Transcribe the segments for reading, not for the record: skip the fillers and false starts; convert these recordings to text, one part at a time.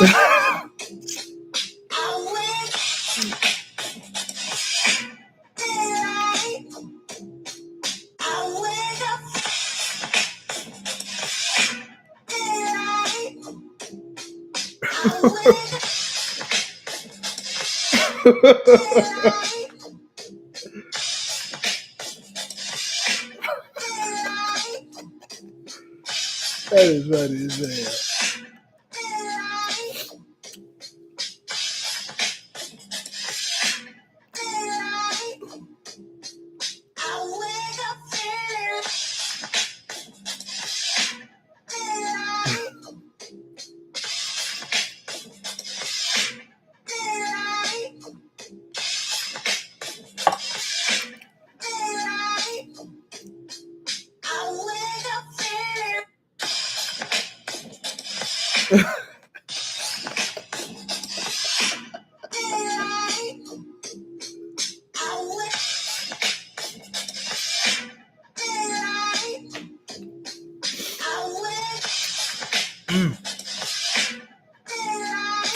That is funny as hell.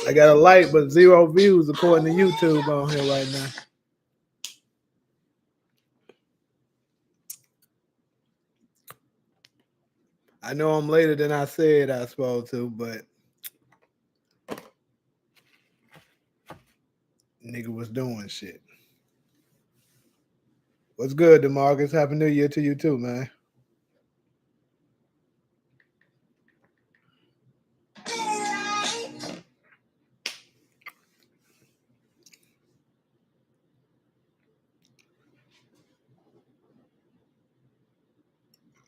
I got a like, but 0 views according to YouTube on here right now. I know I'm later than I said I was supposed to, but nigga was doing shit. What's good, DeMarcus? Happy New Year to you too, man.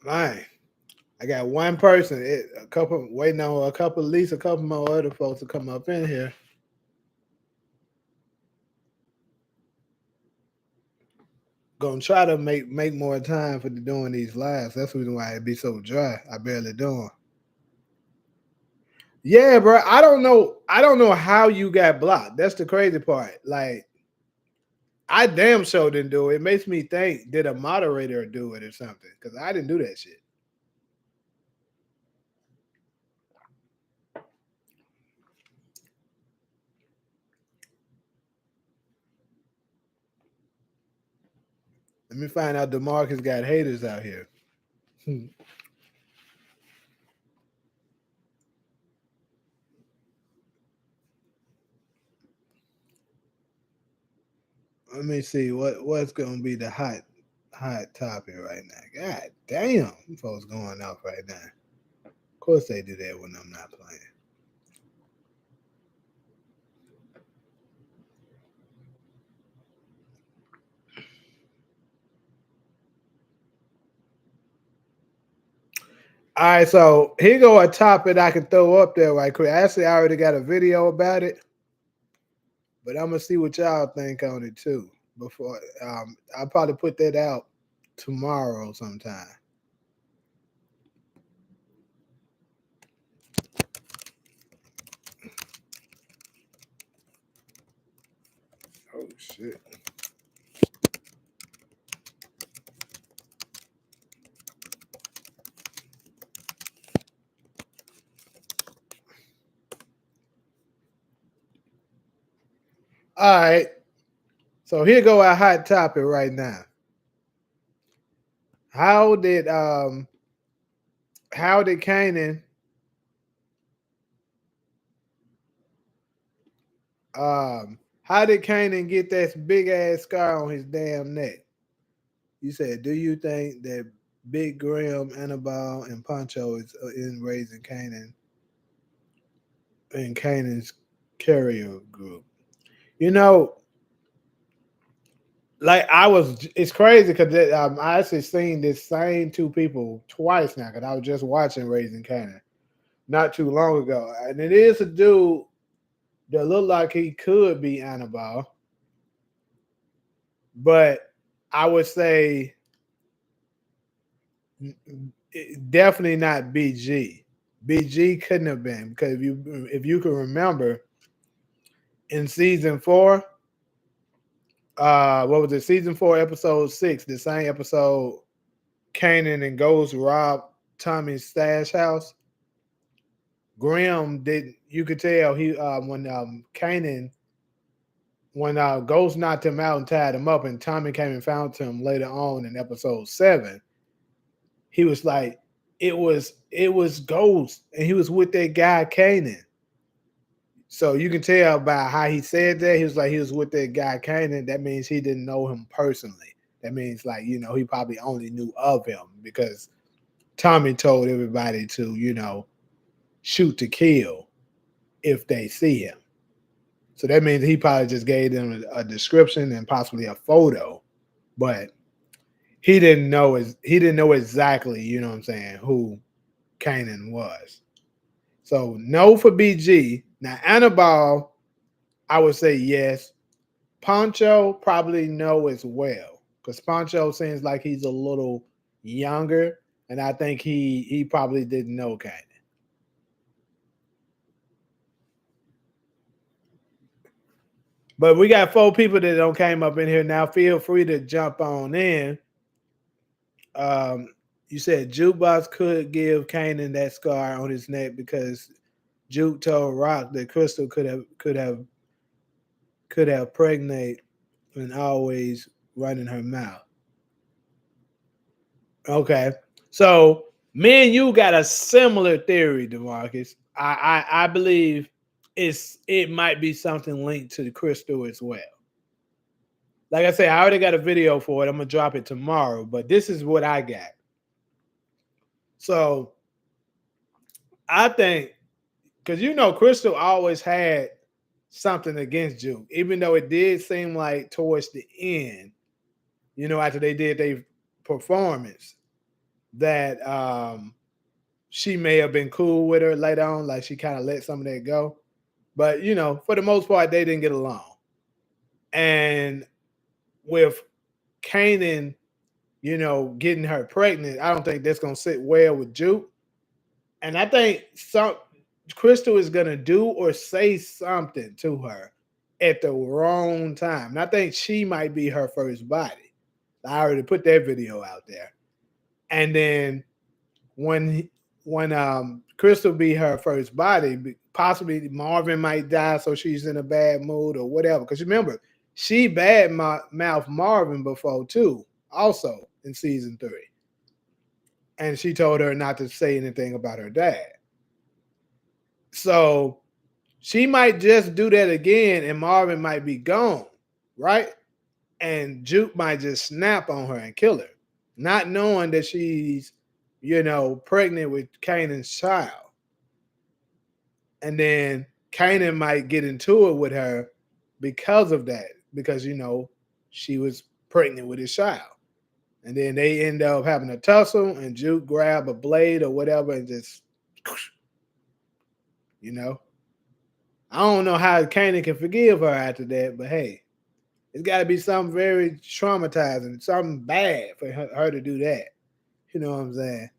Man, I got one person, a couple waiting on at least a couple more other folks to come up in here. Gonna try to make more time for doing these lives. That's the reason why it be so dry. I barely do them. Yeah, bro. I don't know how you got blocked. That's the crazy part. Like, I damn sure didn't do it. It makes me think, did a moderator do it or something? Because I didn't do that shit. Let me find out DeMarcus got haters out here. Let me see what's gonna be the hot topic right now. God damn, folks going off right now. Of course they do that when I'm not playing. All right, so here go a topic I can throw up there right quick. Actually, I already got a video about it, but I'm gonna see what y'all think on it too. Before I'll probably put that out tomorrow sometime. Oh shit. All right. So here go our hot topic right now. How did Kanan how did Kanan get that big ass scar on his damn neck? You said, do you think that Big Graham, Annabelle, and Poncho is in raising Kanan in Kanan's carrier group? You know, like it's crazy because I actually seen this same two people twice now because I was just watching Raising Kanan not too long ago, and it is a dude that looked like he could be Annabelle, but I would say definitely not BG. BG couldn't have been because if you can remember in season 4, what was it? Season 4, episode 6, the same episode, Kanan and Ghost rob Tommy's stash house. Graham didn't. You could tell he when Kanan when Ghost knocked him out and tied him up, and Tommy came and found him later on in episode 7. He was like, it was Ghost, and he was with that guy Kanan. So you can tell by how he said that he was like he was with that guy Kanan. That means he didn't know him personally. That means like he probably only knew of him because Tommy told everybody to shoot to kill if they see him. So that means he probably just gave them a description and possibly a photo, but he didn't know exactly, what I'm saying, who Kanan was. So no for BG. Now Annabelle, I would say yes. Poncho probably no as well. Because Poncho seems like he's a little younger, and I think he probably didn't know Kanan. But we got 4 people that don't came up in here now. Feel free to jump on in. You said Jukebox could give Kanan that scar on his neck because Juke told Rock that Crystal could have pregnant and always running her mouth. Okay, so me and you got a similar theory, DeMarcus. I believe it might be something linked to the Crystal as well. Like I said, I already got a video for it. I'm gonna drop it tomorrow, but this is what I got. So I think because Crystal always had something against Juke, even though it did seem like towards the end, after they did their performance, that she may have been cool with her later on, like she kind of let some of that go. But for the most part, they didn't get along. And with Kanan, getting her pregnant, I don't think that's gonna sit well with Juke. And I think Crystal is gonna do or say something to her at the wrong time. And I think she might be her first body. I already put that video out there. And then when Crystal be her first body, possibly Marvin might die, so she's in a bad mood or whatever. Because remember, she bad mouth Marvin before too, also in season 3. And she told her not to say anything about her dad. So she might just do that again and Marvin might be gone, right? And Juke might just snap on her and kill her, not knowing that she's, pregnant with Kanan's child. And then Kanan might get into it with her because of that, because, she was pregnant with his child. And then they end up having a tussle and Juke grab a blade or whatever and just, I don't know how Kanan can forgive her after that, but hey, it's got to be something very traumatizing, something bad for her to do that. You know what I'm saying?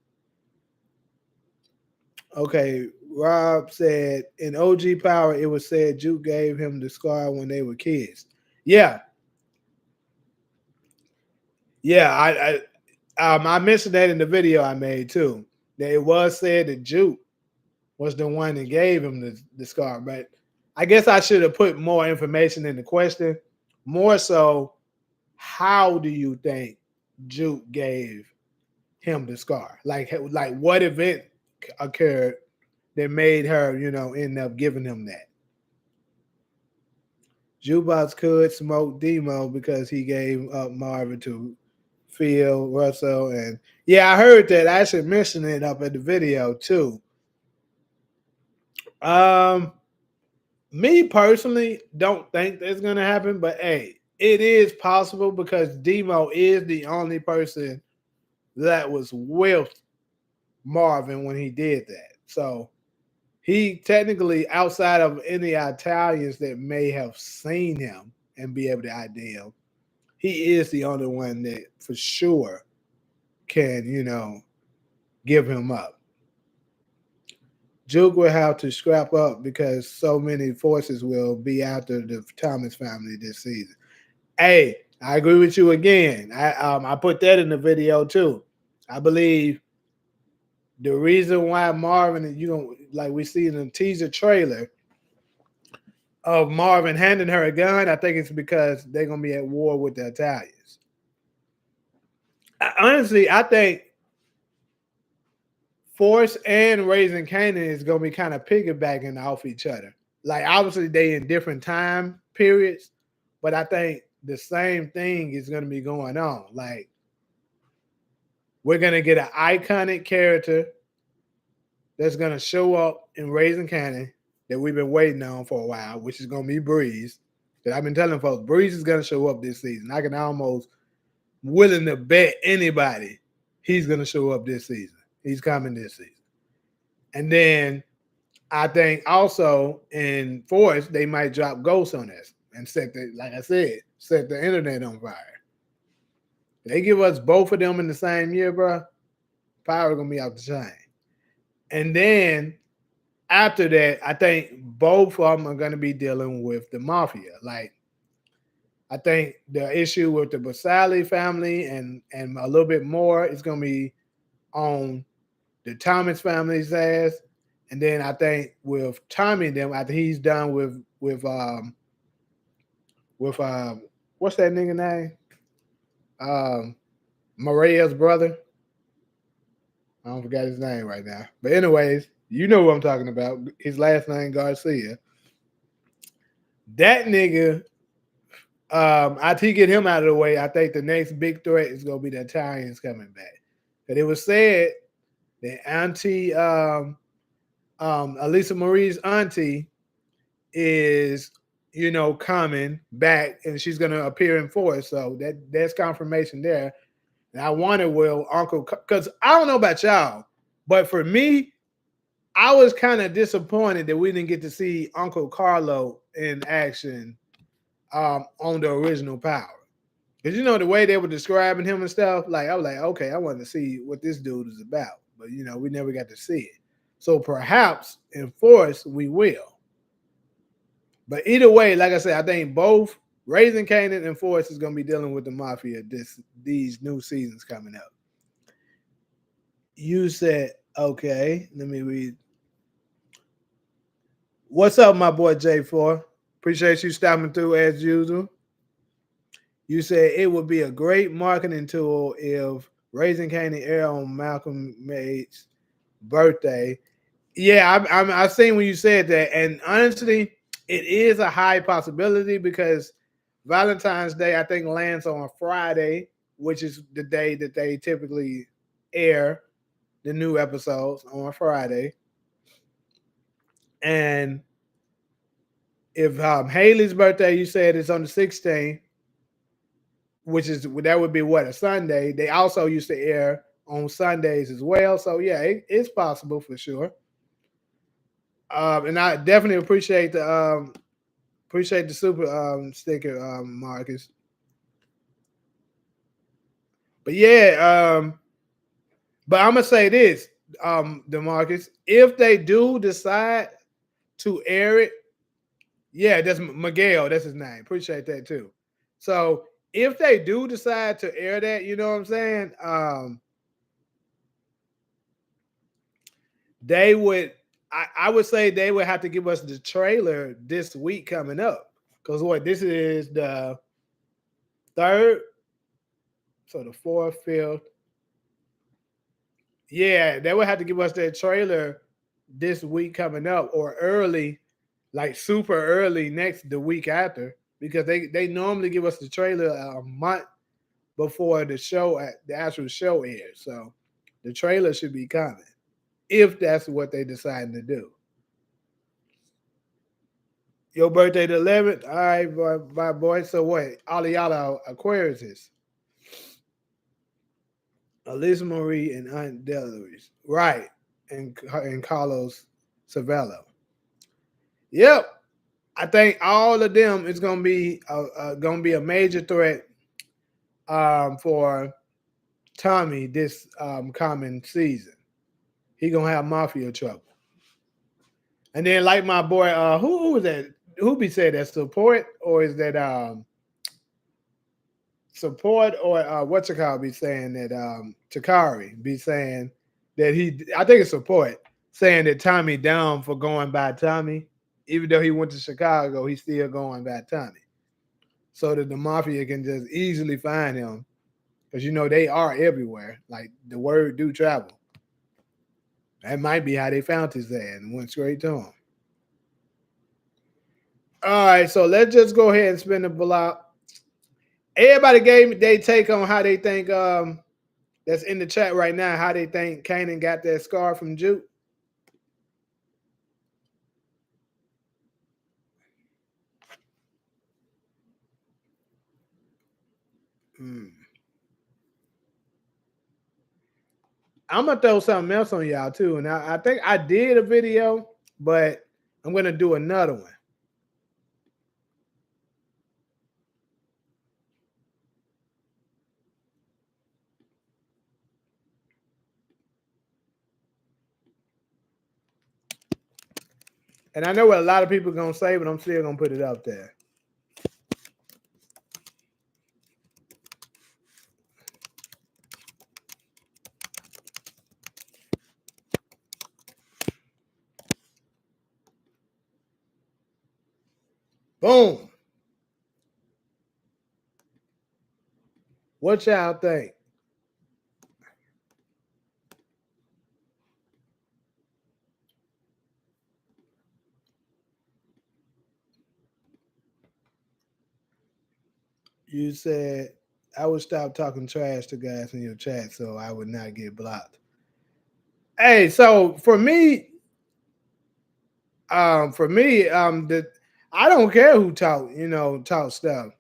Okay, Rob said in OG Power, it was said Juke gave him the scar when they were kids. Yeah. Yeah, I mentioned that in the video I made too. That it was said that Juke was the one that gave him the scar. But I guess I should have put more information in the question. More so, how do you think Juke gave him the scar? Like what event occurred that made her, end up giving him that? Jukebox could smoke Demo because he gave up Marvin to Phil Russell. And yeah, I heard that. I should mention it up in the video too. Me personally don't think that's gonna happen, but hey, it is possible because Demo is the only person that was with Marvin when he did that. So he technically, outside of any Italians that may have seen him and be able to ID him, he is the only one that for sure can, give him up. Juke will have to scrap up because so many forces will be after the Thomas family this season. Hey, I agree with you again. I put that in the video too. I believe the reason why Marvin, you know, like we see in the teaser trailer of Marvin handing her a gun, I think it's because they're gonna be at war with the Italians. Honestly, I think Force and Raising Canaan is gonna be kind of piggybacking off each other. Like obviously they in different time periods, but I think the same thing is gonna be going on. Like we're gonna get an iconic character that's gonna show up in Raising Canaan that we've been waiting on for a while, which is gonna be Breeze. That I've been telling folks, Breeze is gonna show up this season. I can almost willing to bet anybody he's gonna show up this season. He's coming this season. And then I think also in Force, they might drop Ghost on us and set the, like I said, set the internet on fire. They give us both of them in the same year, bro. Power gonna be out the chain. And then after that, I think both of them are gonna be dealing with the mafia. Like I think the issue with the Basali family and a little bit more is gonna be on the Thomas family's ass. And then I think with Tommy and them, after he's done with what's that nigga name? Maria's brother. I don't forget his name right now. But anyways, you know what I'm talking about. His last name Garcia. That nigga, after he get him out of the way, I think the next big threat is gonna be the Italians coming back. But it was said that Auntie Elisa Marie's auntie is, you know, coming back and she's gonna appear in Force. So that's confirmation there. And I wonder, will Uncle, because I don't know about y'all, but for me, I was kind of disappointed that we didn't get to see Uncle Carlo in action on the original Power. Because you know the way they were describing him and stuff, like I was like, okay, I wanted to see what this dude is about. But you know, we never got to see it. So perhaps in Force we will. But either way, like I said, I think both Raising Canaan and Force is going to be dealing with the mafia these new seasons coming up. You said, okay, let me read. What's up, my boy J4? Appreciate you stopping through as usual. You said it would be a great marketing tool if Raising Canaan air on Malcolm Maid's birthday. Yeah, I seen when you said that, and honestly, it is a high possibility because Valentine's Day, I think, lands on Friday, which is the day that they typically air the new episodes on Friday. And if Haley's birthday, you said it's on the 16th, which is that would be what, a Sunday. They also used to air on Sundays as well. So yeah, it's possible for sure. And I definitely appreciate the super sticker, Marcus. But yeah, but I'm gonna say this, DeMarcus, if they do decide to air it, yeah, that's Miguel, that's his name. Appreciate that too. So if they do decide to air that, you know what I'm saying? They would, I would say they would have to give us the trailer this week coming up. Because what, this is the 3rd, so the 4th, 5th. Yeah, they would have to give us that trailer this week coming up, or early, like super early the week after, because they normally give us the trailer a month before the actual show airs. So the trailer should be coming if that's what they decide to do. Your birthday the 11th, all right, my boy. So what? All of y'all are Aquariuses. Elisa Marie and Aunt Delores, right? And Carlos Savello. Yep, I think all of them is gonna be a major threat for Tommy this coming season. He gonna have mafia trouble. And then like my boy, who was that? Who be said that support, or is that support, or what you call be saying that Takari be saying that I think it's support saying that Tommy down for going by Tommy, even though he went to Chicago, he's still going by Tommy, so that the mafia can just easily find him because they are everywhere. Like the word do travel. That might be how they found his ass and went straight to him. All right, so let's just go ahead and spin the block. Everybody gave me their take on how they think that's in the chat right now, how they think Kanan got that scar from Juke. I'm gonna throw something else on y'all too. And I think I did a video, but I'm gonna do another one. And I know what a lot of people are gonna say, but I'm still gonna put it up there. Boom. What y'all think? You said I would stop talking trash to guys in your chat so I would not get blocked. Hey, so for me, the I don't care who talk stuff.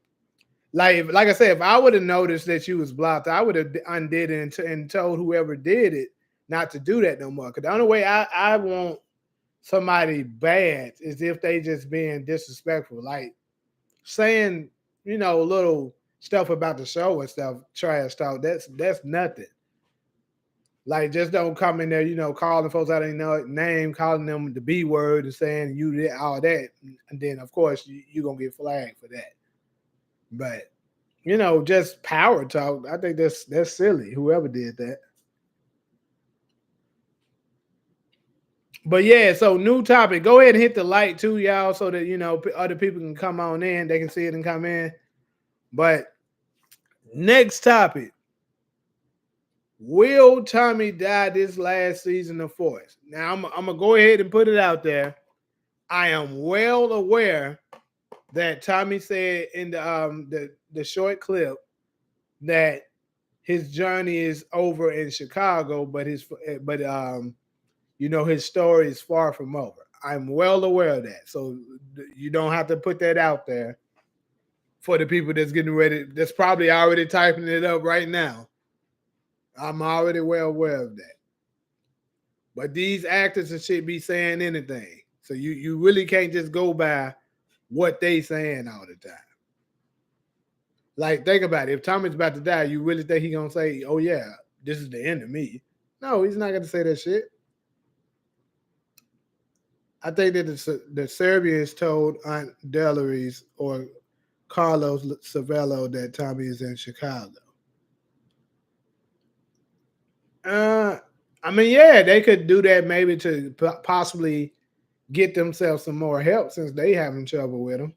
Like I said, if I would have noticed that you was blocked, I would have undid it and told whoever did it not to do that no more. Because the only way I want somebody bad is if they just being disrespectful, like saying little stuff about the show and stuff, trash talk. That's nothing. Like just don't come in there, calling folks out of their name, calling them the B word and saying you did all that, and then of course you're gonna get flagged for that. But just power talk. I think that's silly. Whoever did that. But yeah, so new topic. Go ahead and hit the like too, y'all, so that other people can come on in. They can see it and come in. But next topic. Will Tommy die this last season of Force? Now I'm gonna go ahead and put it out there. I am well aware that Tommy said in the short clip that his journey is over in Chicago, but his story is far from over. I'm well aware of that, so you don't have to put that out there for the people that's getting ready. That's probably already typing it up right now. I'm already well aware of that. But these actors and shit be saying anything, so you really can't just go by what they saying all the time. Like, think about it. If Tommy's about to die, you really think he gonna say, "Oh yeah, this is the end of me"? No, he's not gonna say that shit. I think that the Serbians told Aunt Delores or Carlos Savello that Tommy is in Chicago. I mean, yeah, they could do that maybe to possibly get themselves some more help since they having trouble with him.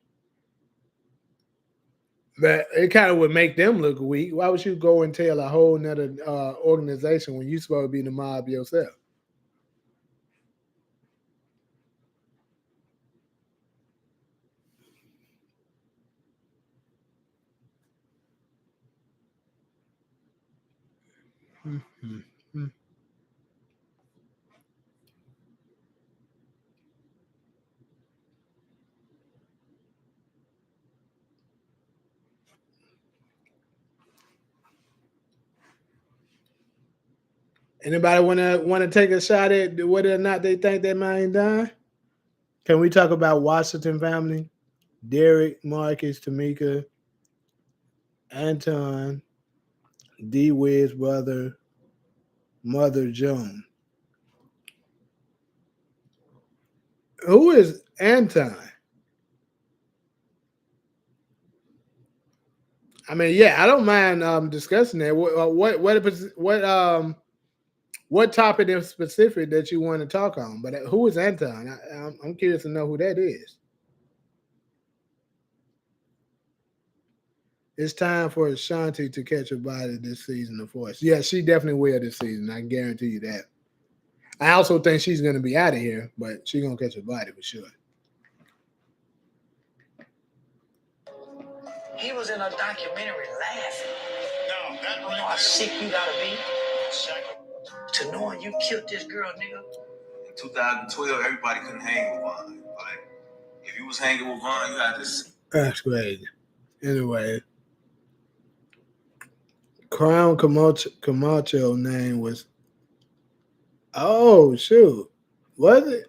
But it kind of would make them look weak. Why would you go and tell a whole nother organization when you're supposed to be the mob yourself? Mm-hmm. Anybody wanna take a shot at whether or not they think that man died? Can we talk about Washington family? Derek, Marcus, Tamika, Anton, D. Wiz brother, Mother Joan. Who is Anton? I mean, yeah, I don't mind discussing that. What what topic in specific that you want to talk on. But who is Anton? I'm curious to know who that is. It's time for Ashanti to catch a body this season, of course. Yeah, she definitely will this season. I guarantee you that. I also think she's going to be out of here, but she's going to catch a body for sure. He was in a documentary laughing. No, that you know how sick you gotta be to knowing you killed this girl, nigga. In 2012, everybody couldn't hang with Vaughn. Like, if you was hanging with Vaughn, you had to. That's crazy. Anyway, Crown Camacho name was. Oh shoot, was it?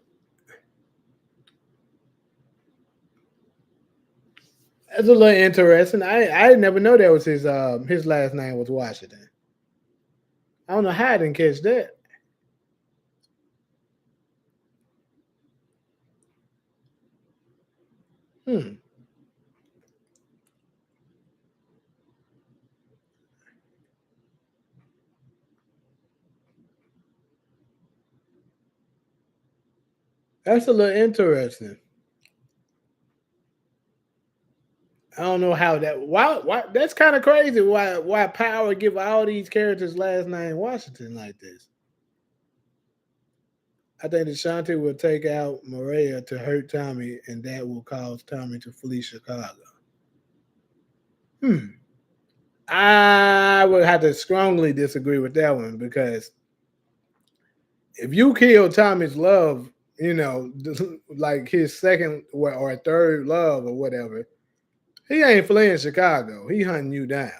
That's a little interesting. I never know that was his last name was Washington. I don't know how I didn't catch that. That's a little interesting. I don't know how that. Why? That's kind of crazy. Why Power give all these characters last name Washington like this? I think Ashanti will take out Maria to hurt Tommy, and that will cause Tommy to flee Chicago. I would have to strongly disagree with that one because if you kill Tommy's love, you know, like his second or third love or whatever, he ain't fleeing Chicago. He hunting you down.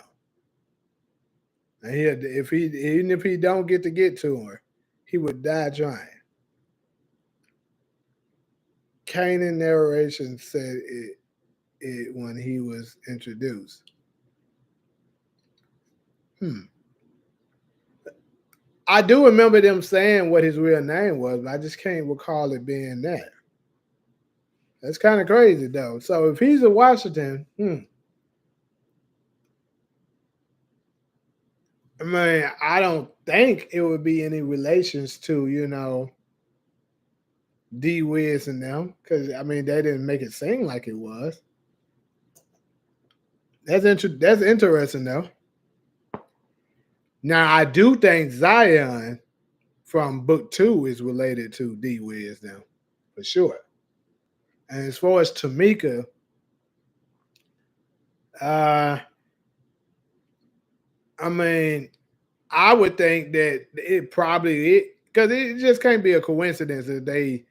And even if he don't get to her, he would die trying. Kanan narration said it when he was introduced. I do remember them saying what his real name was, but I just can't recall it being that. That's kind of crazy though. So if he's a Washington, I mean, I don't think it would be any relations to, you know, D Wiz and them, because I mean they didn't make it seem like it was. That's interesting though. Now I do think Zion from Book 2 is related to D Wiz now, for sure. And as far as Tamika, I mean, I would think that because it just can't be a coincidence that they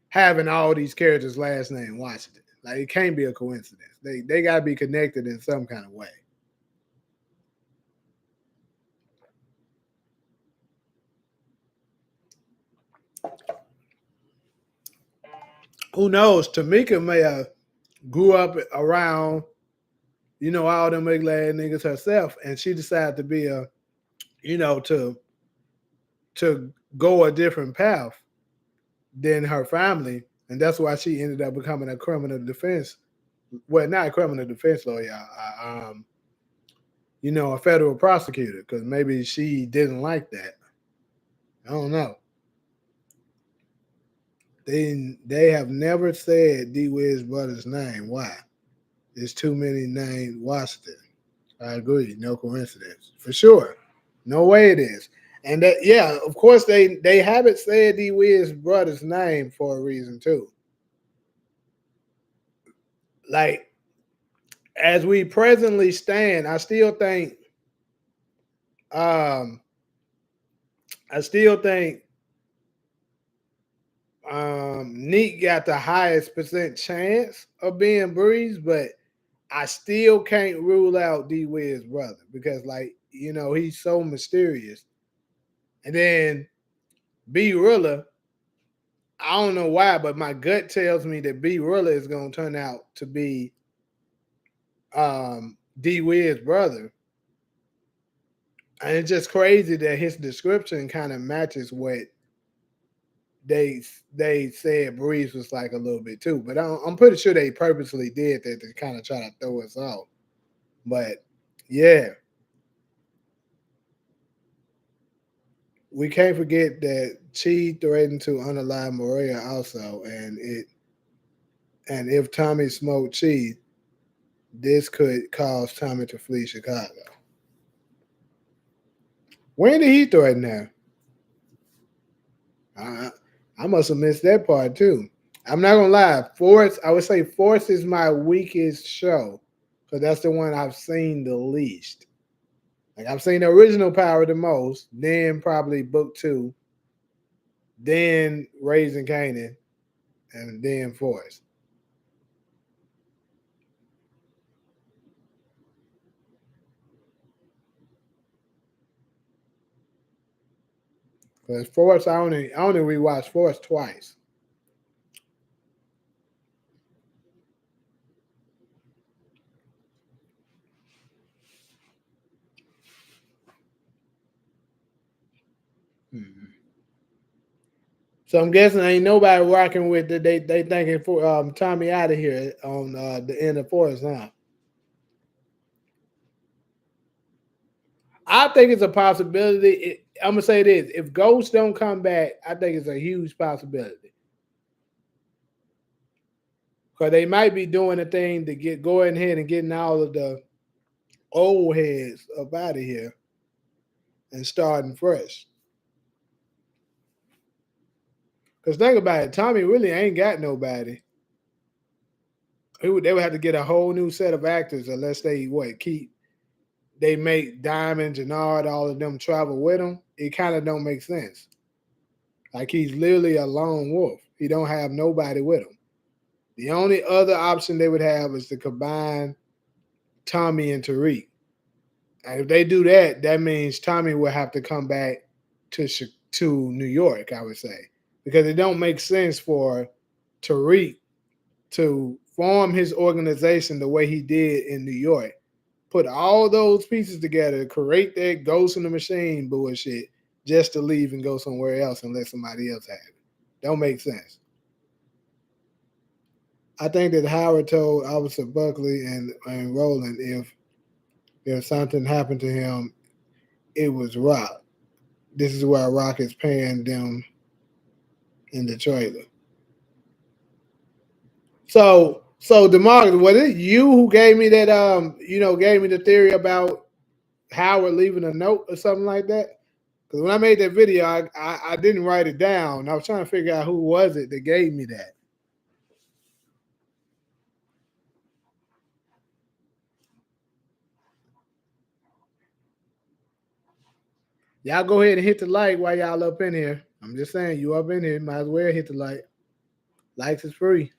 having all these characters' last name Washington. Like it can't be a coincidence. They gotta be connected in some kind of way. Who knows? Tamika may have grew up around, you know, all them ugly ass niggas herself, and she decided to be to go a different path than her family, and that's why she ended up becoming a criminal defense. Well, not a criminal defense lawyer, a federal prosecutor, because maybe she didn't like that. I don't know. They have never said D Wiz brother's name. Why? There's too many names Washington. I agree. No coincidence. For sure. No way it is. And that, yeah, of course they haven't said D Wiz brother's name for a reason too. Like, as we presently stand, I still think Neek got the highest percent chance of being Breeze, but I still can't rule out D Wiz brother because, like, you know, he's so mysterious. And then B Rilla, I don't know why, but my gut tells me that B Rilla is going to turn out to be D Wiz brother. And it's just crazy that his description kind of matches what they said Breeze was like a little bit too. But I'm pretty sure they purposely did that to kind of try to throw us off. But yeah. we can't forget that Chi threatened to unalive Maria also, and if Tommy smoked Chi, this could cause Tommy to flee Chicago. When did he threaten her? I must have missed that part too. I'm not gonna lie. Force, I would say Force is my weakest show because that's the one I've seen the least. Like I've seen the original Power the most, then probably Book 2, then Raising Kanan, and then Force. Because Force, I only rewatched Force twice. Mm-hmm. So I'm guessing ain't nobody rocking with it. They thinking for Tommy out of here on the end of Force, huh? I think it's a possibility. I'm gonna say this: if Ghosts don't come back, I think it's a huge possibility because they might be doing a thing to get going ahead and getting all of the old heads up out of here and starting fresh. Because think about it, Tommy really ain't got nobody. They would have to get a whole new set of actors unless they they make Diamond, Jannard, all of them travel with him. It kind of don't make sense. Like he's literally a lone wolf. He don't have nobody with him. The only other option they would have is to combine Tommy and Tariq. And if they do that, that means Tommy will have to come back to New York, I would say. Because it don't make sense for Tariq to form his organization the way he did in New York. Put all those pieces together, create that Ghost in the Machine bullshit just to leave and go somewhere else and let somebody else have it. Don't make sense. I think that Howard told Officer Buckley and Roland if something happened to him, it was Rock. This is why Rock is paying them in the trailer. So DeMarcus, was it you who gave me that gave me the theory about Howard leaving a note or something like that? Because when I made that video, I didn't write it down. I was trying to figure out who was it that gave me that. Y'all go ahead and hit the like while y'all up in here. I'm just saying, you up in here, might as well hit the like. Likes is free.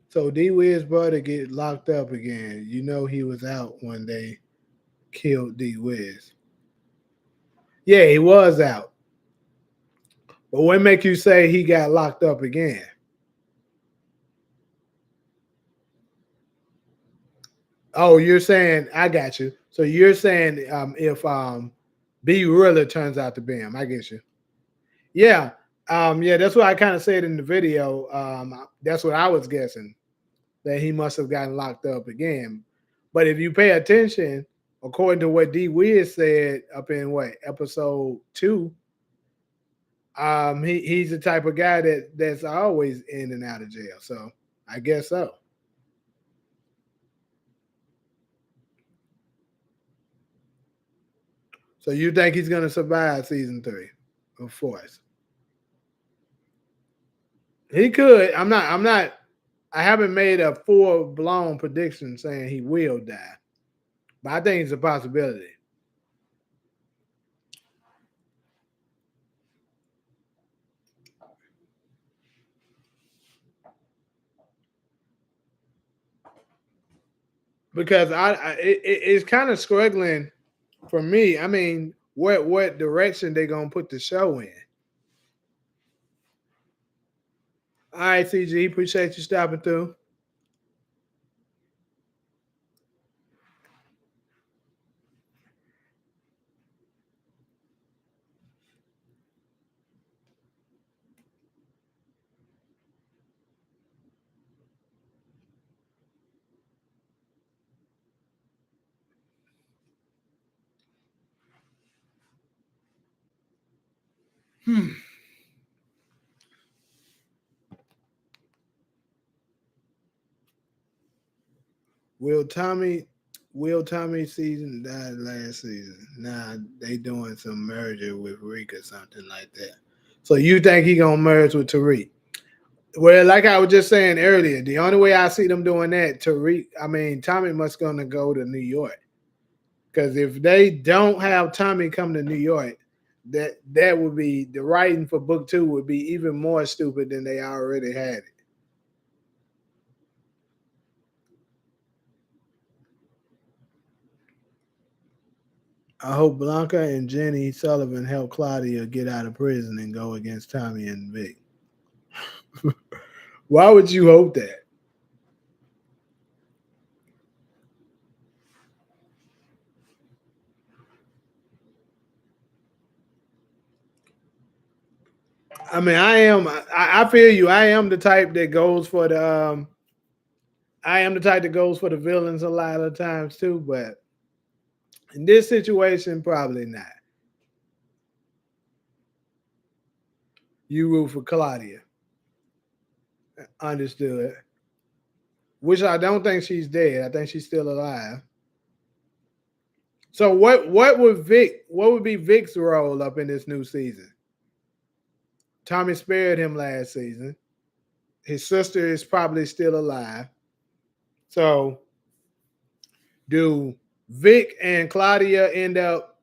So D Wiz brother get locked up again. You know he was out when they killed D Wiz. Yeah, he was out. But what make you say he got locked up again? Oh, you're saying I got you. So you're saying if B really turns out to be him, I get you. Yeah. Yeah, that's what I kind of said in the video. That's what I was guessing. That he must have gotten locked up again. But if you pay attention, according to what D Wiz said up in episode 2, he's the type of guy that's always in and out of jail. So I guess so. So you think he's gonna survive season 3 of Force? He could. I haven't made a full blown prediction saying he will die. But I think it's a possibility. Because it's kind of struggling for me. I mean, what direction they gonna put the show in? All right, CG, appreciate you stopping through. Will Tommy season died last season. Nah, they doing some merger with Reek or something like that. So you think he gonna merge with Tariq? Well, like I was just saying earlier, the only way I see them doing that, Tommy must gonna go to New York. Because if they don't have Tommy come to New York, that would be the writing for book 2 would be even more stupid than they already had it. I hope Blanca and Jenny Sullivan help Claudia get out of prison and go against Tommy and Vic. Why would you hope that? I feel you. I am the type that goes for the I am the type that goes for the villains a lot of times too, but in this situation, probably not. You root for Claudia. Understood. Which I don't think she's dead. I think she's still alive. So what would be Vic's role up in this new season? Tommy spared him last season. His sister is probably still alive. So do Vic and Claudia end up,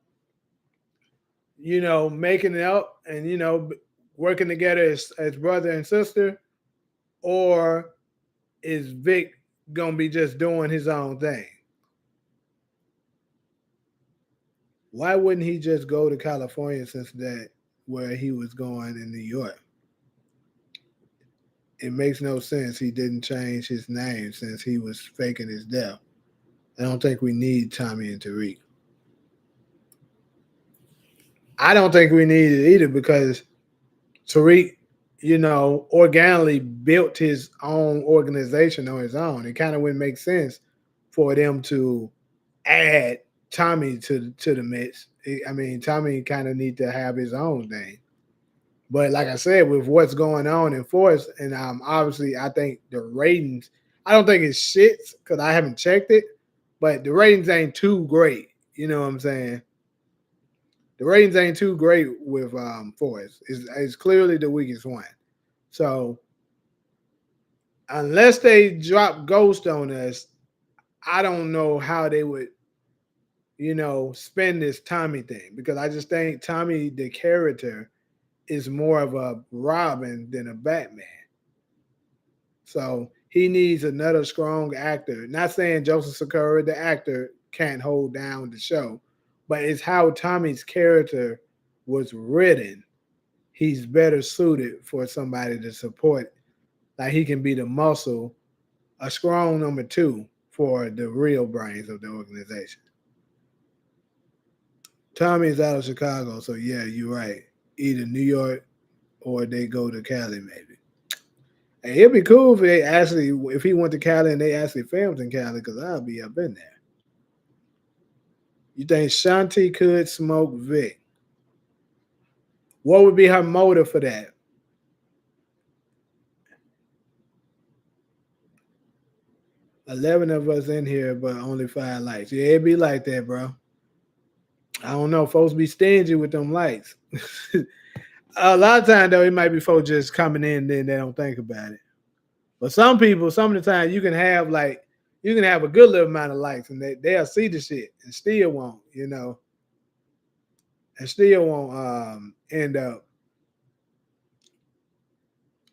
making it up and working together as brother and sister, or is Vic gonna be just doing his own thing? Why wouldn't he just go to California since that where he was going in New York? It makes no sense he didn't change his name since he was faking his death. I don't think we need Tommy and Tariq. I don't think we need it either because Tariq, organically built his own organization on his own. It kind of wouldn't make sense for them to add Tommy to the mix. Tommy kind of need to have his own thing. But like I said, with what's going on in Force, and obviously I think the ratings, I don't think it's shit because I haven't checked it, but the ratings ain't too great. You know what I'm saying? The ratings ain't too great with Force. It's clearly the weakest one. So unless they drop Ghost on us, I don't know how they would, spend this Tommy thing because I just think Tommy, the character, is more of a Robin than a Batman. So he needs another strong actor. Not saying Joseph Sikora, the actor, can't hold down the show, but it's how Tommy's character was written. He's better suited for somebody to support. Like he can be the muscle, a strong number 2 for the real brains of the organization. Tommy is out of Chicago, so yeah, you're right. Either New York or they go to Cali, maybe. And it'd be cool if he went to Cali and they actually filmed in Cali, because I'll be up in there. You think Shanti could smoke Vic? What would be her motive for that? 11 of us in here, but only 5 lights. Yeah, it'd be like that, bro. I don't know. Folks be stingy with them lights. A lot of time though, it might be folks just coming in, then they don't think about it. But some people, some of the time, you can have a good little amount of lights, and they'll see the shit and still won't, and still won't end up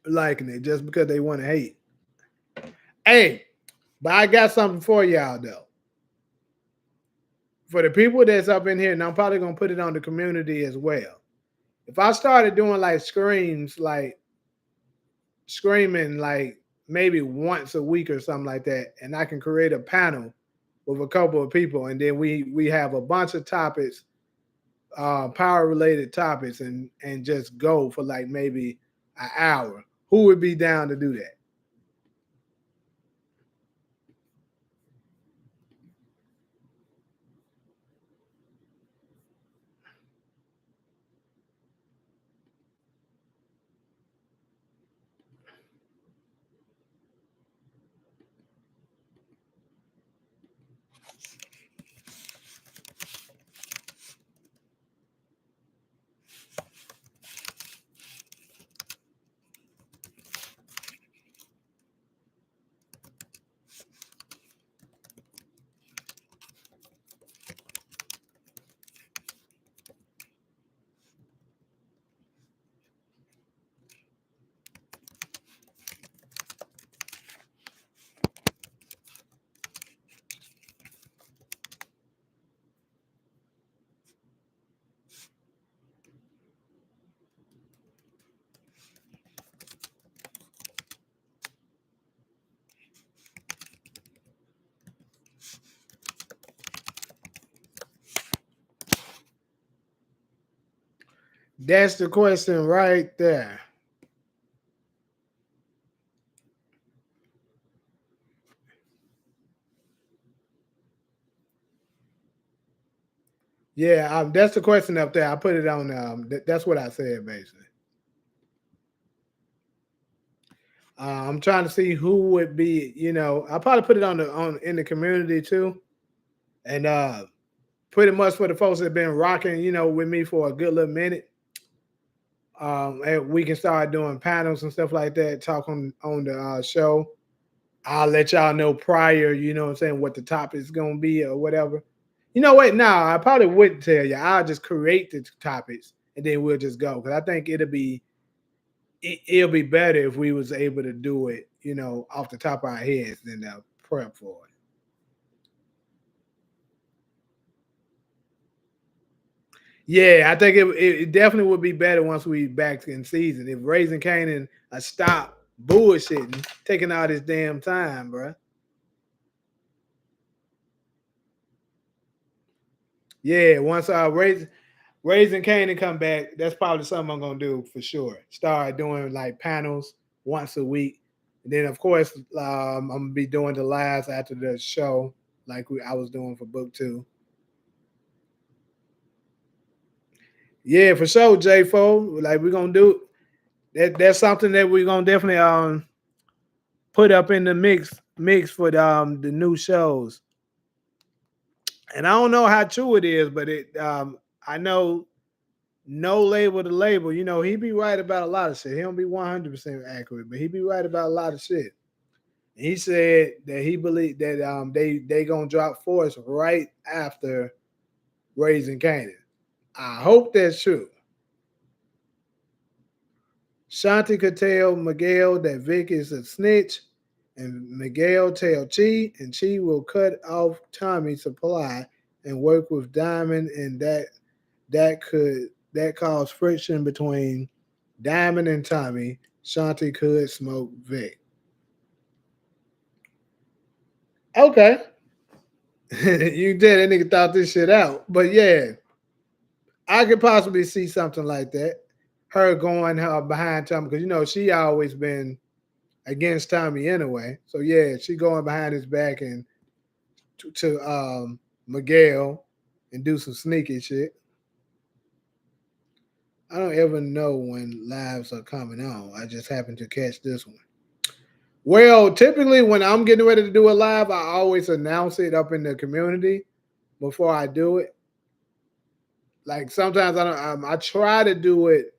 liking it just because they want to hate. Hey, but I got something for y'all though. For the people that's up in here, and I'm probably gonna put it on the community as well. If I started doing like screaming like maybe once a week or something like that, and I can create a panel with a couple of people, and then we have a bunch of topics, power related topics, and just go for like maybe an hour. Who would be down to do that? That's the question right there. Yeah, that's the question up there. I put it on. That's what I said basically. I'm trying to see who would be. I probably put it on in the community too, and pretty much for the folks that have been rocking, with me for a good little minute. And we can start doing panels and stuff like that. Talk on the show. I'll let y'all know prior. You know what I'm saying, what the topic is gonna be or whatever. You know what? No, I probably wouldn't tell you. I'll just create the topics and then we'll just go because I think it'll be better if we was able to do it, off the top of our heads than prep for it. Yeah, I think it definitely would be better once we back in season. If Raising Canaan stop bullshitting, taking all this damn time, bro. Yeah, once Raising Canaan come back, that's probably something I'm gonna do for sure. Start doing like panels once a week. And then of course I'm gonna be doing the lives after the show, like I was doing for book 2. Yeah, for sure, J4. Like we're gonna do that. That's something that we're gonna definitely put up in the mix for the new shows. And I don't know how true it is, but I know no label to label. He be right about a lot of shit. He don't be 100% accurate, but he be right about a lot of shit. And he said that he believed that they gonna drop Force right after Raising Canaan. I hope that's true. Shanti could tell Miguel that Vic is a snitch, and Miguel tell Chi, and Chi will cut off Tommy's supply and work with Diamond, and that cause friction between Diamond and Tommy. Shanti could smoke Vic. Okay. You did that nigga thought this shit out. But yeah, I could possibly see something like that. Her going behind Tommy, because she always been against Tommy anyway. So yeah, she going behind his back and to Miguel and do some sneaky shit. I don't ever know when lives are coming on. I just happen to catch this one. Well, typically when I'm getting ready to do a live, I always announce it up in the community before I do it. Like sometimes I don't. I try to do it.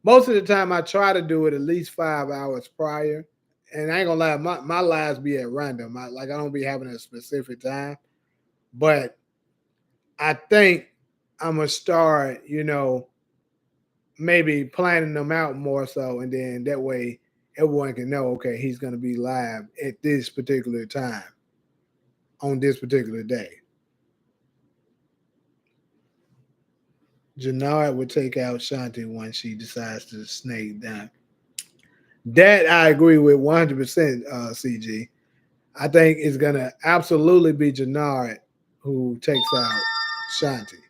Most of the time, I try to do it at least 5 hours prior. And I ain't gonna lie, my lives be at random. I don't be having a specific time, but I think I'm gonna start, maybe planning them out more so, and then that way everyone can know, okay, he's gonna be live at this particular time on this particular day. Jannard would take out Shanti once she decides to snake down. That I agree with 100%, CG. I think it's gonna absolutely be Jannard who takes out Shanti,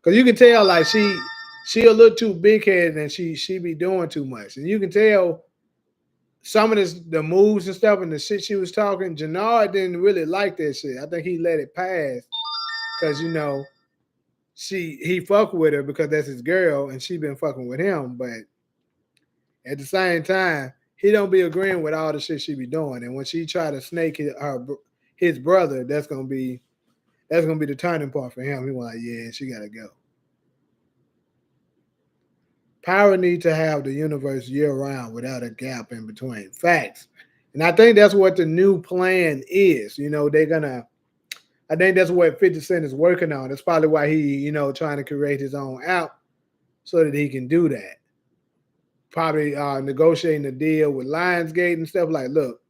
because you can tell like she a little too big headed and she be doing too much, and you can tell some of the moves and stuff and the shit she was talking. Jannard didn't really like that shit. I think he let it pass because he fuck with her because that's his girl and she been fucking with him, but at the same time he don't be agreeing with all the shit she be doing, and when she try to snake his brother, that's gonna be the turning point for him. He was like, yeah, she gotta go. Power need to have the universe year round without a gap in between. Facts. And I think that's what the new plan is. I think that's what 50 Cent is working on. That's probably why he, trying to create his own app so that he can do that. Probably negotiating a deal with Lionsgate and stuff like, look,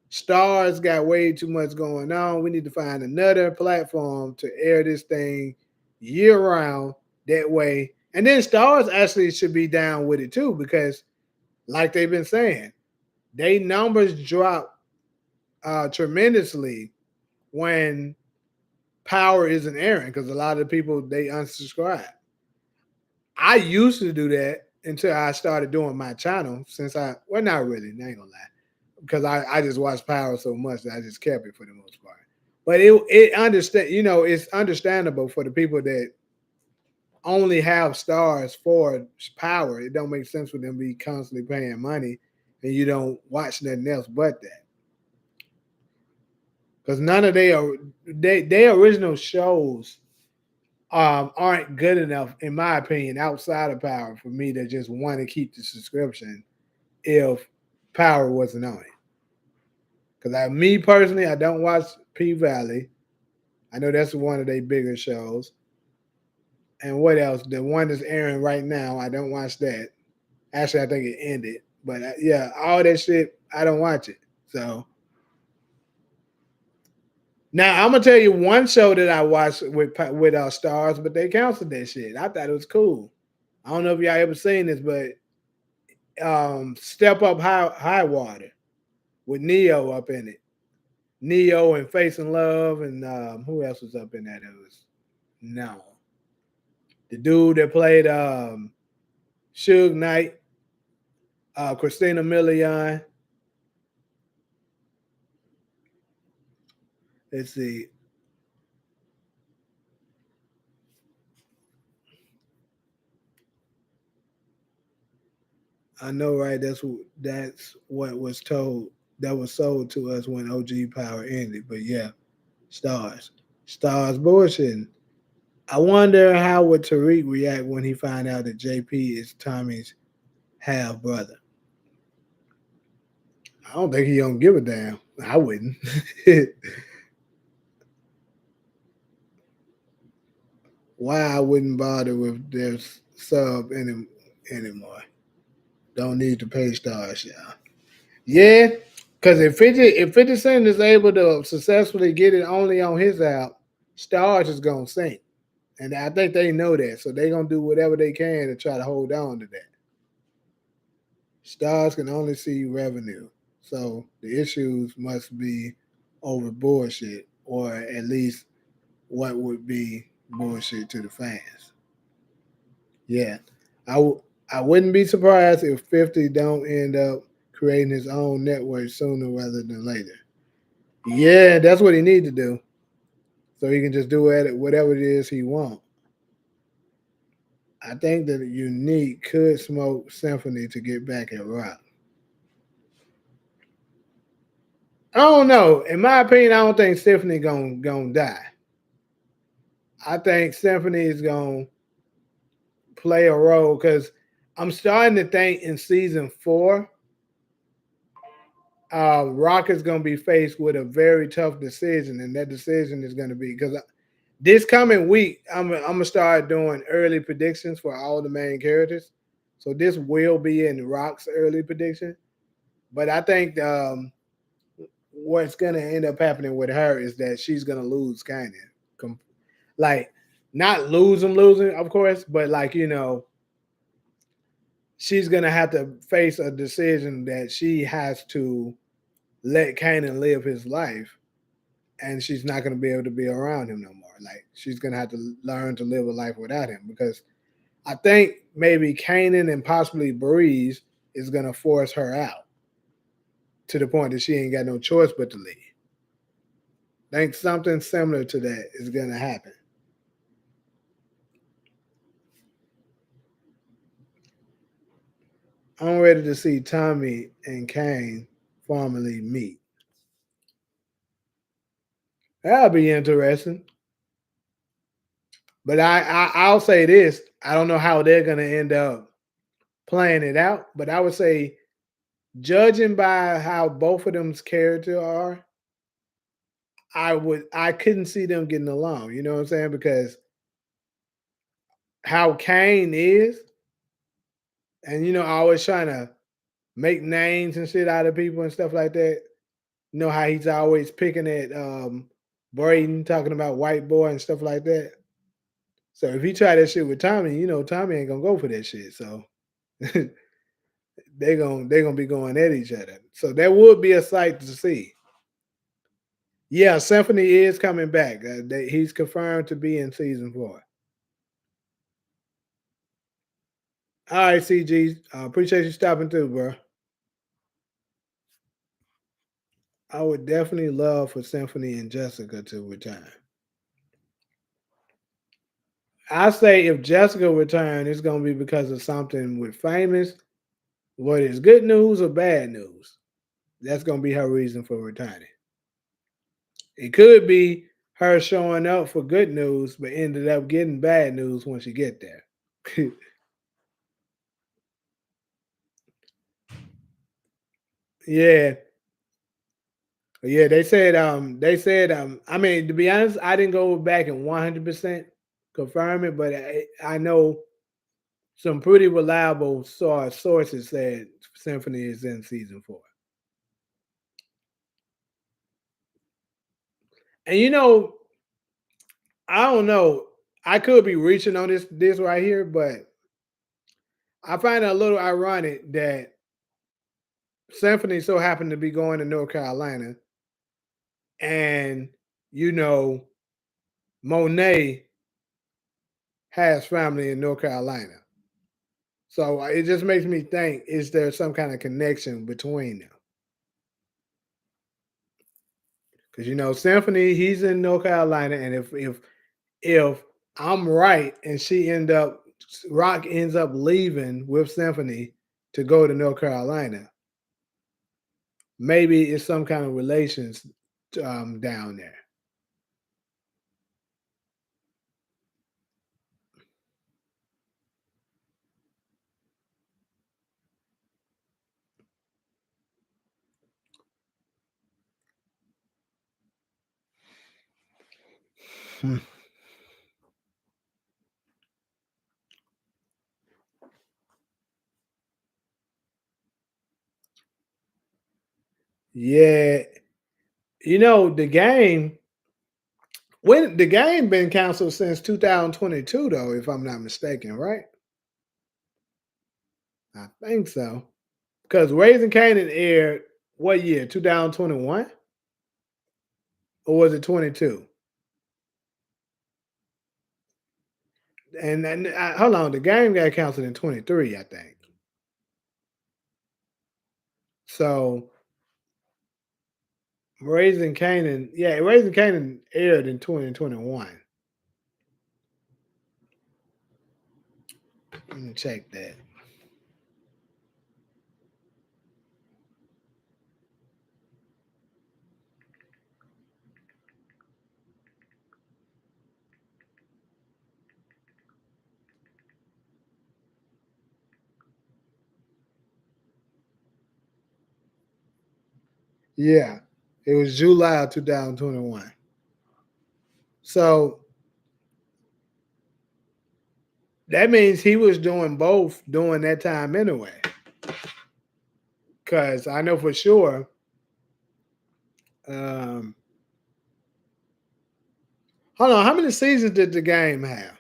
Stars got way too much going on. We need to find another platform to air this thing year round. That way, and then Stars actually should be down with it too, because like they've been saying, they numbers drop tremendously when Power isn't airing, because a lot of people, they unsubscribe. I used to do that until I started doing my channel. Well, not really, I ain't gonna lie, because I just watched Power so much that I just kept it for the most part. But it's understandable for the people that only have stars for Power. It don't make sense for them to be constantly paying money and you don't watch nothing else but that. Because none of their original shows aren't good enough, in my opinion, outside of Power for me to just want to keep the subscription if Power wasn't on it. Because me personally, I don't watch P Valley. I know that's one of their bigger shows. And what else? The one that's airing right now, I don't watch that. Actually, I think it ended. But yeah, all that shit, I don't watch it. So now I'm gonna tell you one show that I watched with stars, but they canceled that shit. I thought it was cool. I don't know if y'all ever seen this, but Step Up High Water with Neo up in it. Neo and Facing Love, and who else was up in that? It was the dude that played Suge Knight, Christina Milian. Let's see. I know, right? That's what was told. That was sold to us when OG Power ended. But yeah, stars bullshitting. I wonder how would Tariq react when he find out that JP is Tommy's half brother. I don't think he don't give a damn. I wouldn't. Why I wouldn't bother with their sub anymore. Don't need to pay stars, y'all. Yeah, because if 50 Cent is able to successfully get it only on his app, stars is gonna sink. And I think they know that. So they're gonna do whatever they can to try to hold on to that. Stars can only see revenue. So the issues must be over bullshit, or at least what would be bullshit to the fans. Yeah. I wouldn't be surprised if 50 don't end up creating his own network sooner rather than later. Yeah, that's what he need to do. So he can just do whatever it is he wants. I think that Unique could smoke Symphony to get back at Rock. I don't know. In my opinion, I don't think Symphony gonna die. I think Symphony is gonna play a role because I'm starting to think in season 4, Rock is going to be faced with a very tough decision, and that decision is going to be because this coming week I'm gonna start doing early predictions for all the main characters. So this will be in Rock's early prediction, but I think what's going to end up happening with her is that she's going to lose Kanan, like not losing, of course, but like she's going to have to face a decision that she has to let Kanan live his life, and she's not going to be able to be around him no more. Like she's going to have to learn to live a life without him because I think maybe Kanan and possibly Breeze is going to force her out to the point that she ain't got no choice but to leave. I think something similar to that is going to happen. I'm ready to see Tommy and Kane formally meet. That'll be interesting. But I'll say this: I don't know how they're gonna end up playing it out, but I would say, judging by how both of them's character are, I couldn't see them getting along. You know what I'm saying? Because how Kane is, and always trying to make names and shit out of people and stuff like that. You know how he's always picking at Braden, talking about white boy and stuff like that. So if he try that shit with Tommy, Tommy ain't gonna go for that shit. So they're gonna be going at each other. So that would be a sight to see. Yeah, Symphony is coming back. He's confirmed to be in season 4. All right, CG. Appreciate you stopping through, bro. I would definitely love for Symphony and Jessica to return. I say if Jessica return, it's gonna be because of something with Famous, whether it's good news or bad news. That's gonna be her reason for returning. It could be her showing up for good news, but ended up getting bad news when she get there. Yeah, yeah. They said. I mean, to be honest, I didn't go back and 100% confirm it, but I know some pretty reliable sources said Symphony is in season 4. And I don't know. I could be reaching on this right here, but I find it a little ironic that Symphony so happened to be going to North Carolina, and you know Monet has family in North Carolina. So it just makes me think: is there some kind of connection between them? Because Symphony, he's in North Carolina, and if I'm right, and Rock ends up leaving with Symphony to go to North Carolina, maybe it's some kind of relations down there. Hmm. Yeah, the game. When the game been canceled since 2022, though, if I'm not mistaken, right? I think so. Because Raising Canaan aired what year? 2021, or was it 22? And hold on, the game got canceled in 23, I think. So Raising Canaan aired in 2021. Let me check that. Yeah, it was July of 2021. So that means he was doing both during that time anyway. Because I know for sure. Um, Hold on, how many seasons did the game have?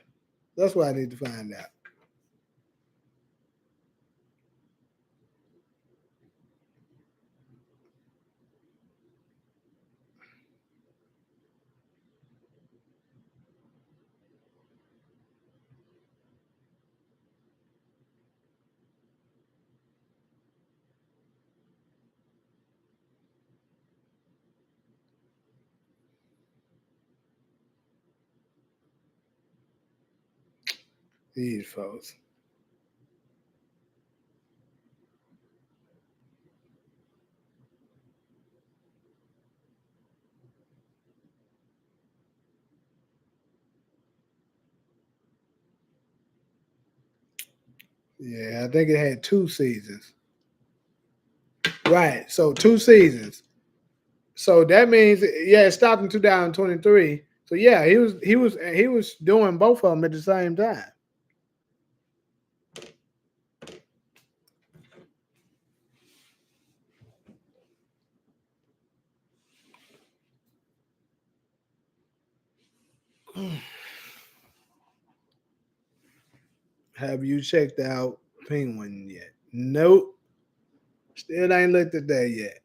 That's what I need to find out. These folks. Yeah, I think it had 2 seasons. Right. So 2 seasons. So that means it stopped in 2023. So yeah, he was doing both of them at the same time. Have you checked out Penguin yet? Nope. Still ain't looked at that yet.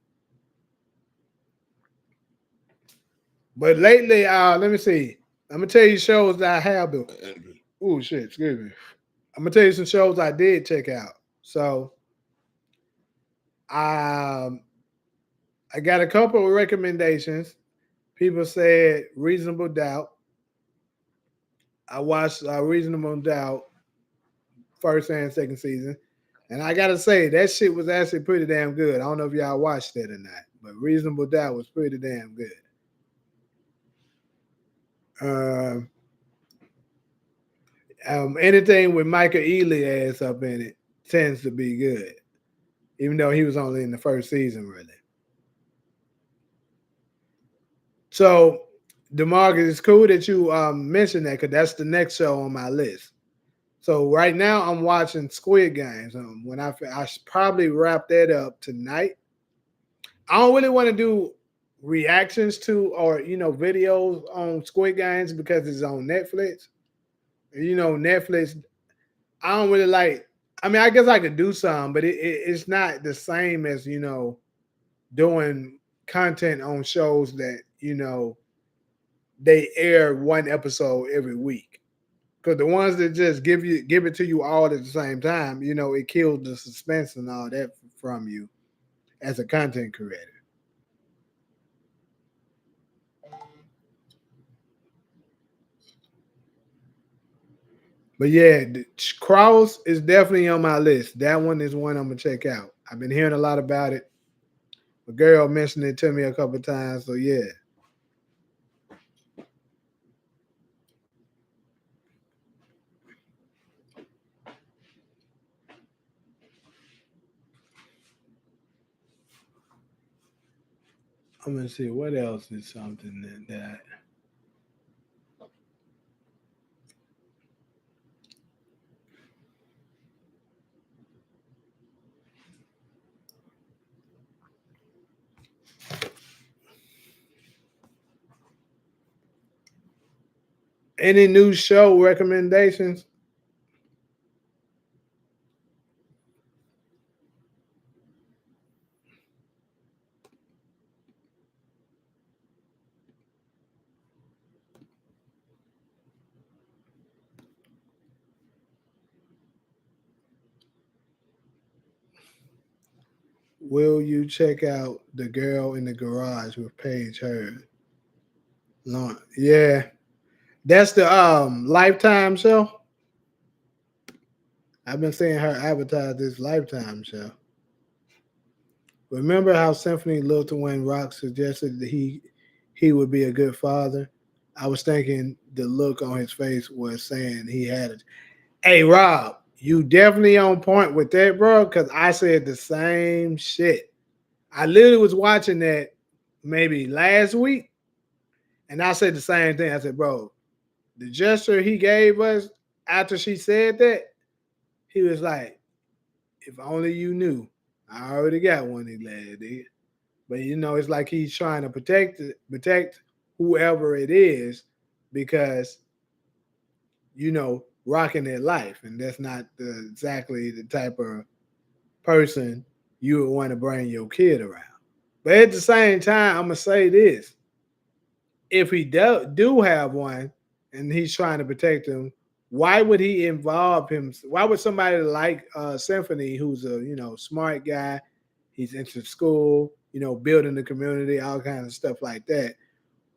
But lately, let me see. I'm gonna tell you shows that I have been. Oh shit, excuse me. I'm gonna tell you some shows I did check out. So, I got a couple of recommendations. People said Reasonable Doubt. I watched Reasonable Doubt first and second season, and I gotta say that shit was actually pretty damn good. I don't know if y'all watched it or not, but Reasonable Doubt was pretty damn good. Anything with Michael Ealy ass up in it tends to be good, even though he was only in the first season, really. So, DeMarcus, it's cool that you mentioned that because that's the next show on my list. So right now I'm watching Squid Games. When I should probably wrap that up tonight. I don't really want to do reactions to or videos on Squid Games because it's on Netflix. Netflix. I don't really like. I mean, I guess I could do some, but it's not the same as doing content on shows that they air one episode every week. Because the ones that just give it to you all at the same time, it kills the suspense and all that from you as a content creator. But yeah, Cross is definitely on my list. That one is one I'm gonna check out. I've been hearing a lot about it. A girl mentioned it to me a couple of times, so yeah. I'm gonna see what else is something that any new show recommendations? Will you check out The Girl in the Garage with Paige Heard? Yeah. That's the Lifetime show. I've been seeing her advertise this Lifetime show. Remember how Symphony looked when Rock suggested that he would be a good father? I was thinking the look on his face was saying he had it. Hey Rob, you definitely on point with that, bro, because I said the same shit. I literally was watching that maybe last week, and I said the same thing. I said, bro, the gesture he gave us after she said that, he was like, if only you knew. I already got one, he laughed. But it's like he's trying to protect whoever it is because rocking their life, and that's not exactly the type of person you would want to bring your kid around. But at the same time, I'm gonna say this: if he do have one, and he's trying to protect him, why would he involve him? Why would somebody like Symphony, who's a smart guy, he's into school, building the community, all kinds of stuff like that.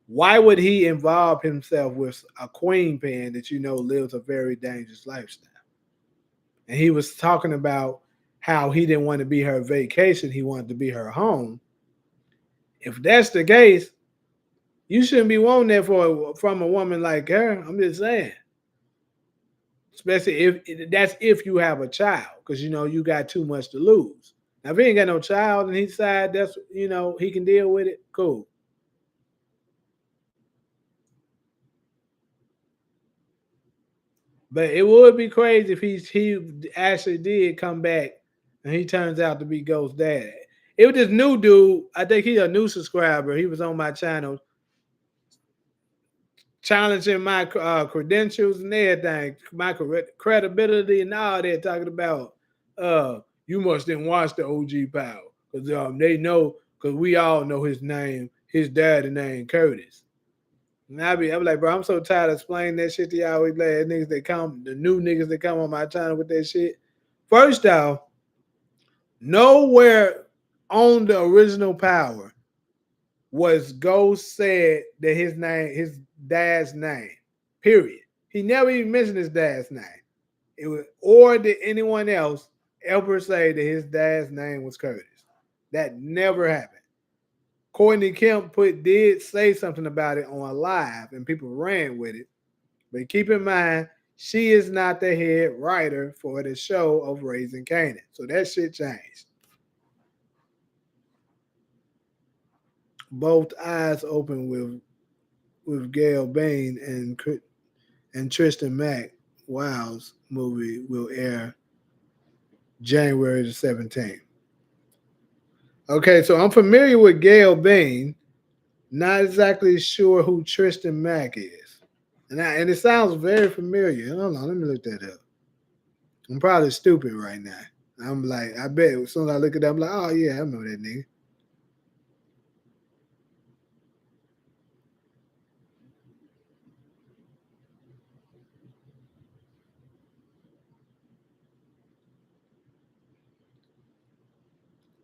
Why would he involve himself with a queen pen that lives a very dangerous lifestyle? And he was talking about how he didn't want to be her vacation, he wanted to be her home. If that's the case, you shouldn't be wanting that from a woman like her. I'm just saying. Especially if you have a child, because you got too much to lose. Now, if he ain't got no child and he decide that's he can deal with it, cool. But it would be crazy if he actually did come back and he turns out to be Ghost Dad. It was this new dude. I think he's a new subscriber. He was on my channel, challenging my credentials and everything, my credibility and all that, talking about you must didn't watch the OG Power because they know, because we all know his name, his daddy named Curtis. And I'm like, bro, I'm so tired of explaining that shit to y'all. We glad niggas that come, the new niggas that come on my channel with that shit. First off, nowhere on the original Power was Ghost said that his dad's name. Period. He never even mentioned his dad's name. It was, or did anyone else ever say that his dad's name was Curtis? That never happened. Courtney Kemp did say something about it on a live, and people ran with it. But keep in mind, she is not the head writer for the show of Raising Kanan. So that shit changed. Both eyes open with Gail Bain and Tristan Mack. Wow's movie will air January the 17th. Okay, so I'm familiar with Gail Bain. Not exactly sure who Tristan Mack is. And it sounds very familiar. Hold on, let me look that up. I'm probably stupid right now. I'm like, I bet as soon as I look at that, I'm like, oh yeah, I remember that nigga.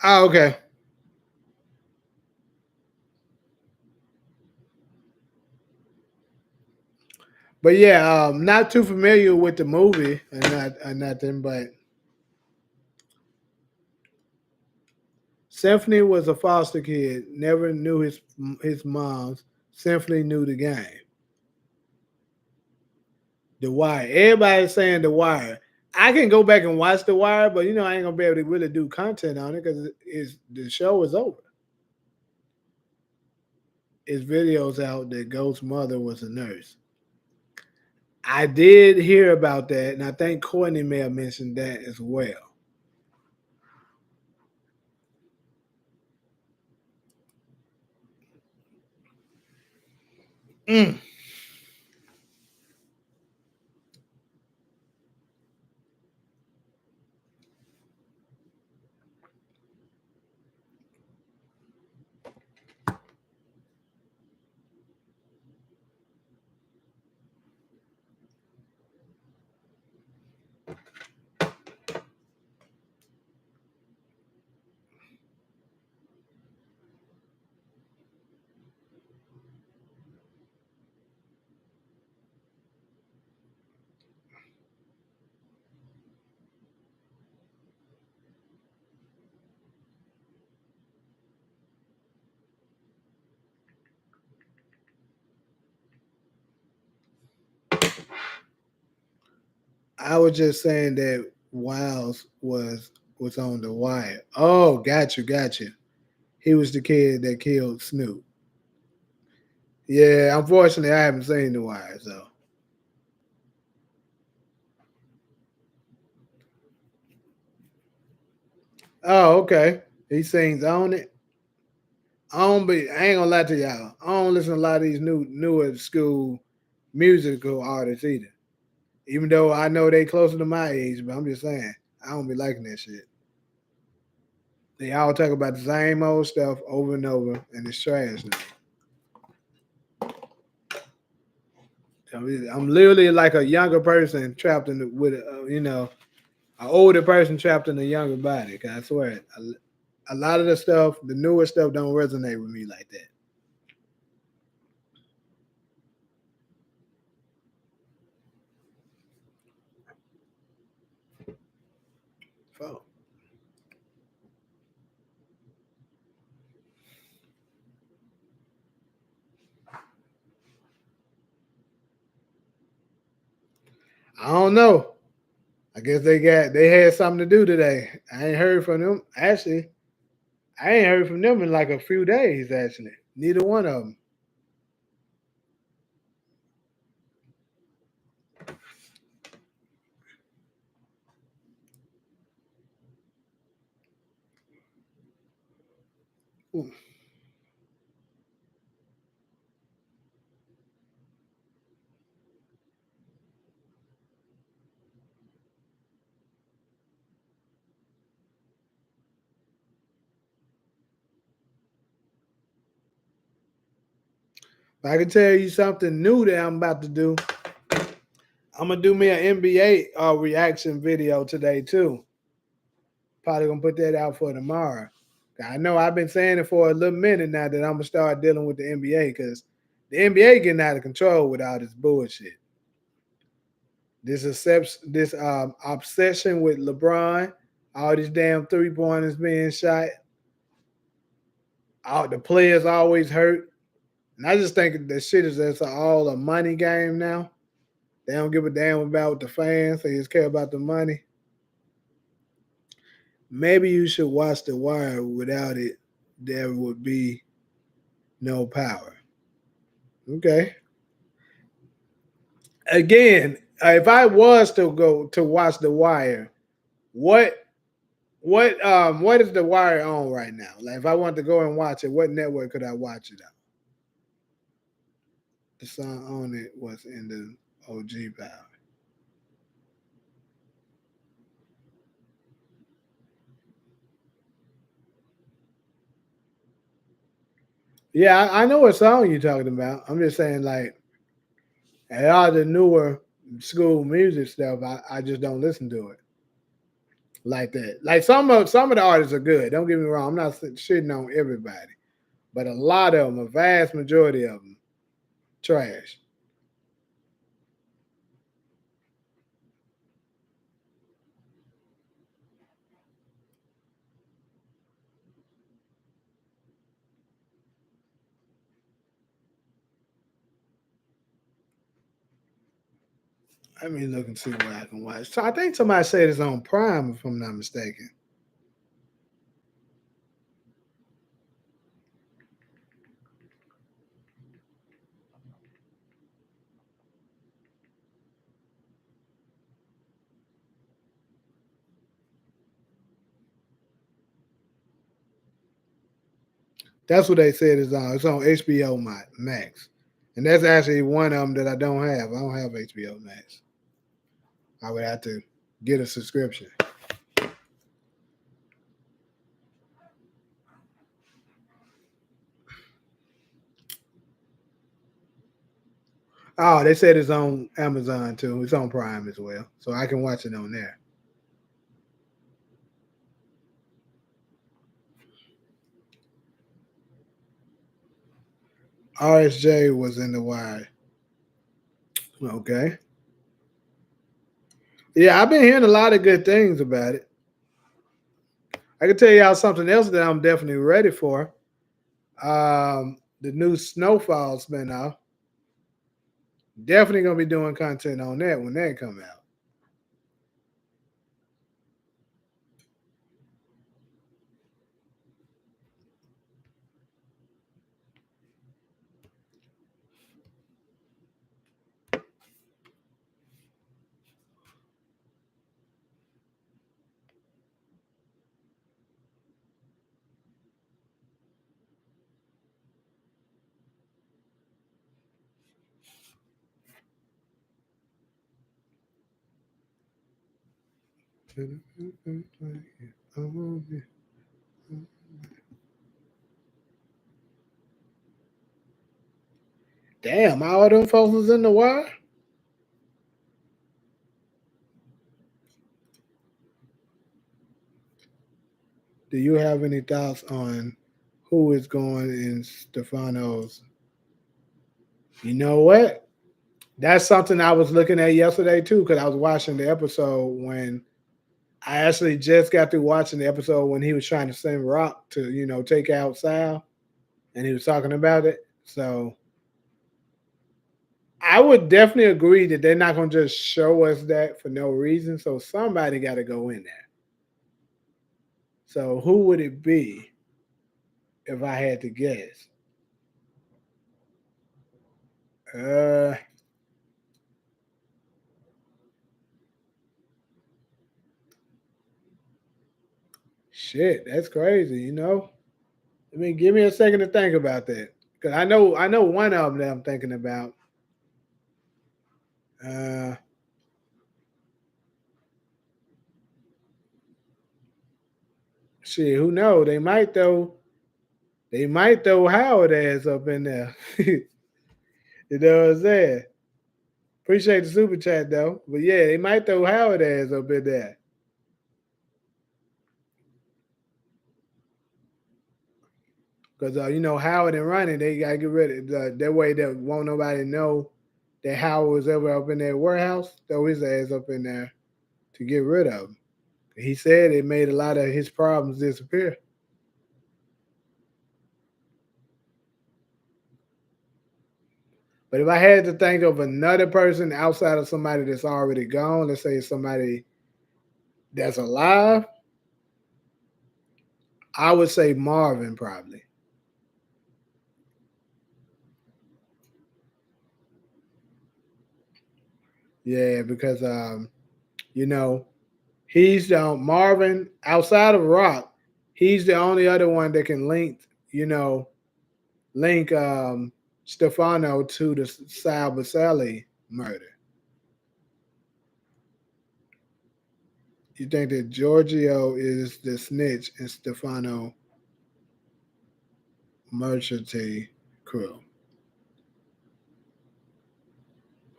Oh, okay. But yeah, not too familiar with the movie and nothing, but Symphony was a foster kid, never knew his mom's. Symphony knew the game. The Wire. Everybody's saying The Wire. I can go back and watch The Wire, but I ain't gonna be able to really do content on it because the show is over. His videos out that Ghost's mother was a nurse. I did hear about that, and I think Courtney may have mentioned that as well. Mm. I was just saying that Wiles was on The Wire. Oh, got you. He was the kid that killed Snoop. Yeah, unfortunately, I haven't seen The Wire, so. Oh, okay. He sings on it. I ain't gonna lie to y'all. I don't listen to a lot of these newer school musical artists either. Even though I know they closer to my age, but I'm just saying I don't be liking that shit. They all talk about the same old stuff over and over, and it's trash now. I'm literally like a younger person trapped with an older person trapped in a younger body. Cause I swear, a lot of the stuff, the newer stuff, don't resonate with me like that. Fuck. I don't know. I guess they had something to do today. I ain't heard from them. Actually, I ain't heard from them in like a few days. Actually, neither one of them. If I can tell you something new that I'm about to do, I'm gonna do me an NBA reaction video today too. Probably gonna put that out for tomorrow. I know I've been saying it for a little minute now that I'm gonna start dealing with the NBA because the NBA getting out of control with all this bullshit. This obsession with LeBron, all these damn 3-pointers being shot, all the players always hurt, and I just think that shit is just all a money game now. They don't give a damn about the fans; they just care about the money. Maybe you should watch The Wire. Without it, there would be no power. Okay. Again, if I was to go to watch The Wire, what is The Wire on right now? Like if I want to go and watch it, what network could I watch it on? The song on it was in the OG power. Yeah, I know what song you're talking about. I'm just saying, like, all the newer school music stuff, I just don't listen to it like that. Like some of the artists are good. Don't get me wrong. I'm not shitting on everybody, but a lot of them, a vast majority of them, trash. Let me look and see what I can watch. So I think somebody said it's on Prime, if I'm not mistaken. That's what they said it's on. It's on HBO Max. And that's actually one of them that I don't have. I don't have HBO Max. I would have to get a subscription. Oh, they said it's on Amazon too. It's on Prime as well. So I can watch it on there. RSJ was in The Wire. Okay. Yeah, I've been hearing a lot of good things about it. I can tell y'all something else that I'm definitely ready for. The new Snowfall spinoff. Definitely gonna be doing content on that when that come out. Damn, all them folks was in The Wire? Do you have any thoughts on who is going in Stefano's? You know what? That's something I was looking at yesterday too, because I was watching the episode when I actually just got through watching the episode when he was trying to send Rock to, take out Sal, and he was talking about it. So I would definitely agree that they're not going to just show us that for no reason. So somebody got to go in there. So who would it be if I had to guess? Shit, that's crazy. I mean, give me a second to think about that, because I know one of them that I'm thinking about. Shit, who knows? They might throw Howard ass up in there. You know what I'm saying? Appreciate the super chat though. But yeah, they might throw Howard ass up in there. Because Howard and Ronnie, they gotta get rid of that way that won't nobody know that Howard was ever up in that warehouse. Throw his ass up in there to get rid of him. He said it made a lot of his problems disappear. But if I had to think of another person outside of somebody that's already gone, let's say somebody that's alive, I would say Marvin probably. Yeah, because he's the Marvin outside of Rock, he's the only other one that can link Stefano to the Sal Baselli murder. You think that Giorgio is the snitch and Stefano Merchante crew?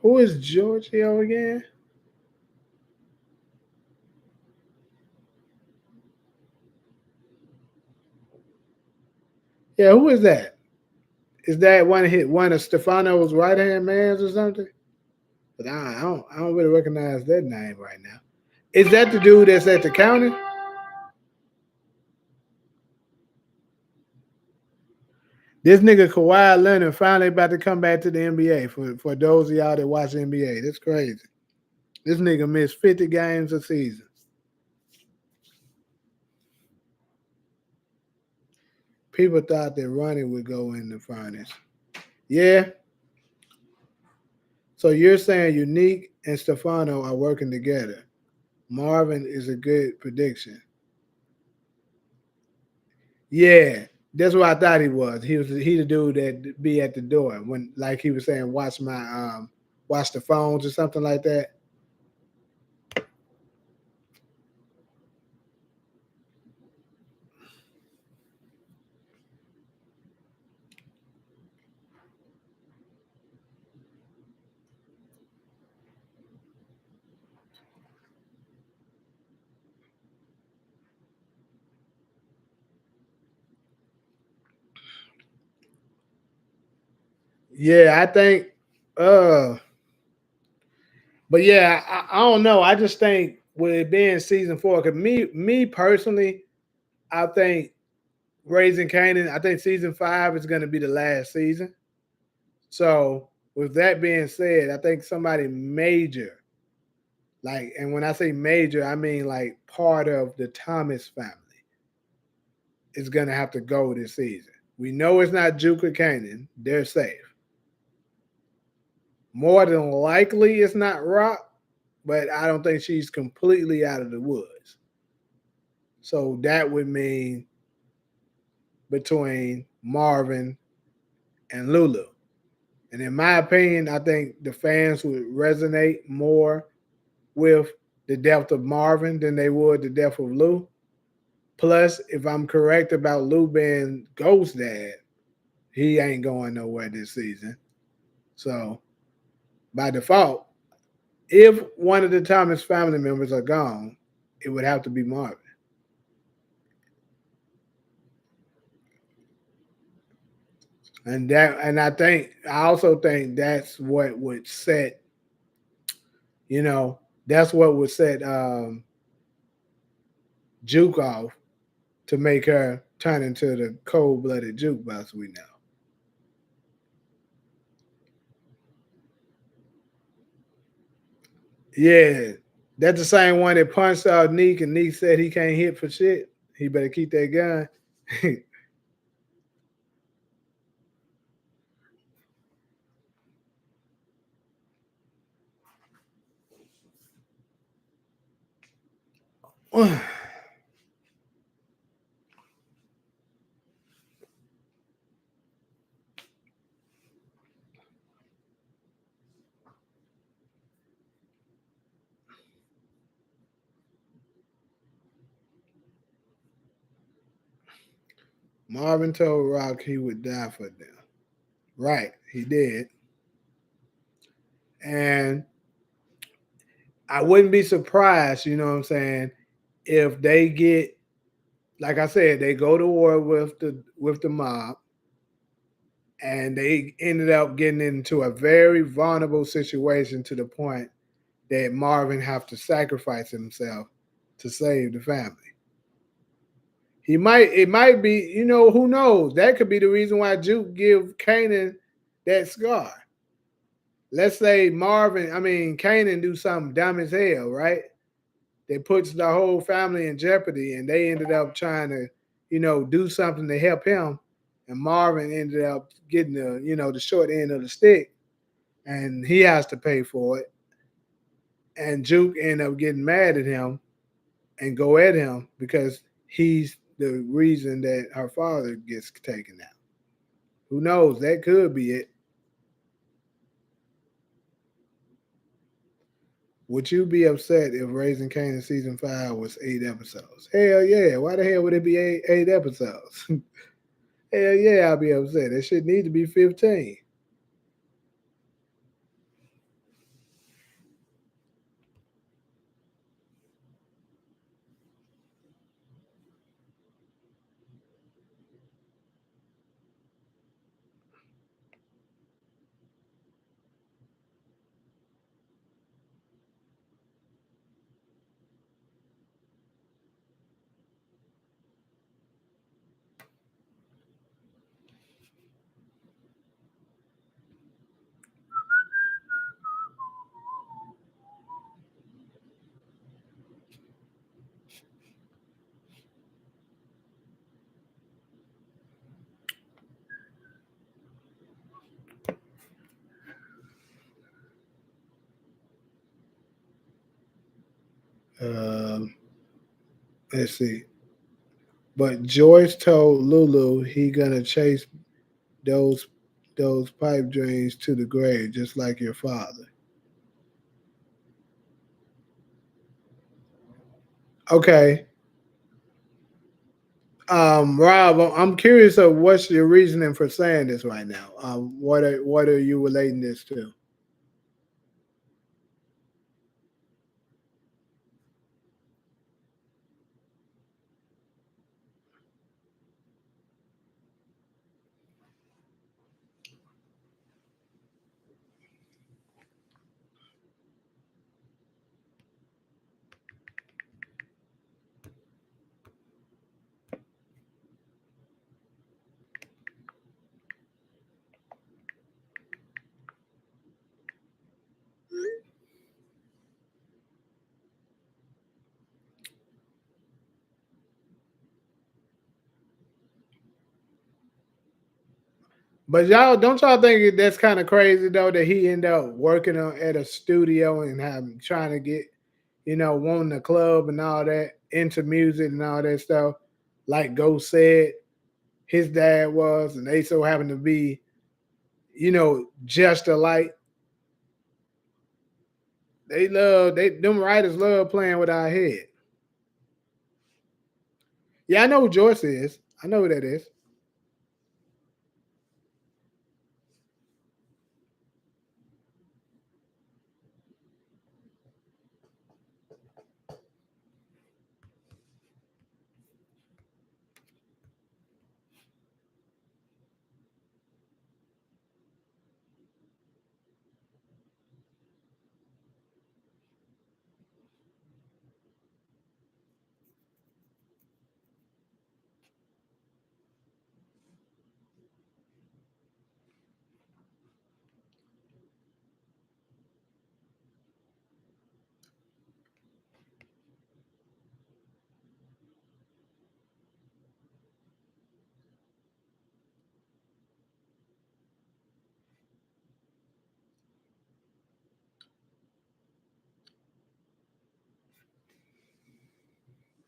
Who is Giorgio again? Yeah, who is that? Is that one of Stefano's right hand mans or something? But I don't really recognize that name right now. Is that the dude that's at the county? This nigga Kawhi Leonard finally about to come back to the NBA for those of y'all that watch the NBA. That's crazy. This nigga missed 50 games a season. People thought that Ronnie would go in the finals. Yeah. So you're saying Unique and Stefano are working together. Marvin is a good prediction. Yeah, that's what I thought he was. He the dude that be at the door when, like he was saying, watch the phones or something like that. Yeah, I think. But yeah, I don't know. I just think with it being season 4, because me personally, I think Raising Canaan, I think season 5 is going to be the last season. So with that being said, I think somebody major, like, and when I say major, I mean like part of the Thomas family, is going to have to go this season. We know it's not Juke or Canaan. They're safe. More than likely, it's not Rock, but I don't think she's completely out of the woods. So that would mean between Marvin and Lulu. And in my opinion, I think the fans would resonate more with the death of Marvin than they would the death of Lou. Plus, if I'm correct about Lou being Ghost Dad, he ain't going nowhere this season. So by default, if one of the Thomas family members are gone, it would have to be Marvin. And I also think that's what would set, that's what would set Juke off to make her turn into the cold-blooded jukebox we know. Yeah, that's the same one that punched out Neek, and Neek said he can't hit for shit. He better keep that gun. Marvin told Rock he would die for them. Right, he did. And I wouldn't be surprised, you know what I'm saying, if they get, like I said, they go to war with the mob, and they ended up getting into a very vulnerable situation to the point that Marvin have to sacrifice himself to save the family. It might be, who knows? That could be the reason why Juke give Kanan that scar. Let's say Kanan do something dumb as hell, right? That puts the whole family in jeopardy, and they ended up trying to, do something to help him, and Marvin ended up getting the short end of the stick, and he has to pay for it. And Juke ended up getting mad at him and go at him because he's the reason that her father gets taken out. Who knows? That could be it. Would you be upset if Raising Kanan season 5 was 8 episodes? Hell yeah. Why the hell would it be eight episodes? Hell yeah, I'll be upset. It should need to be 15. Um, let's see. But Joyce told Lulu he gonna chase those those pipe dreams to the grave, just like your father. Okay. Rob, I'm curious of what's your reasoning for saying this right now. What are you relating this to? But y'all think that's kind of crazy though that he ended up working at a studio and having trying to get, wanting a club and all that into music and all that stuff. Like Ghost said, his dad was, and they so happen to be, just alike. Them writers love playing with our head. Yeah, I know who Joyce is. I know who that is.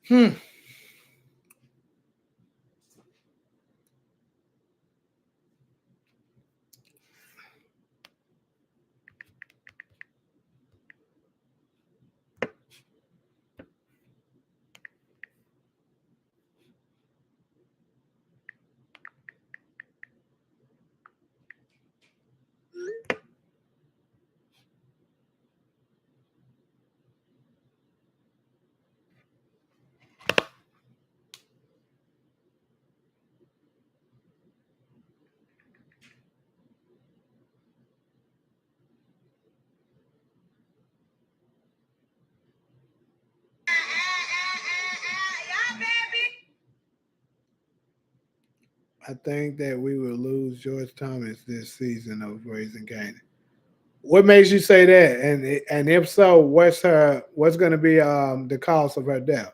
Hmm. I think that we will lose George Thomas this season of Raising Canaan. What makes you say that? And if so, what's going to be the cause of her death?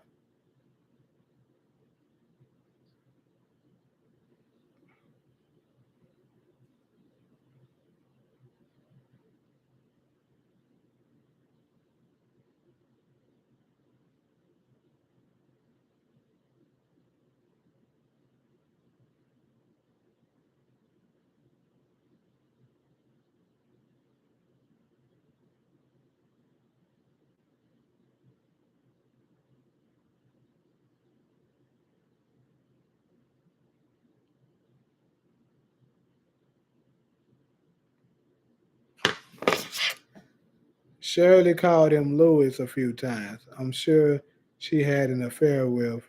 Shirley called him Louis a few times. I'm sure she had an affair with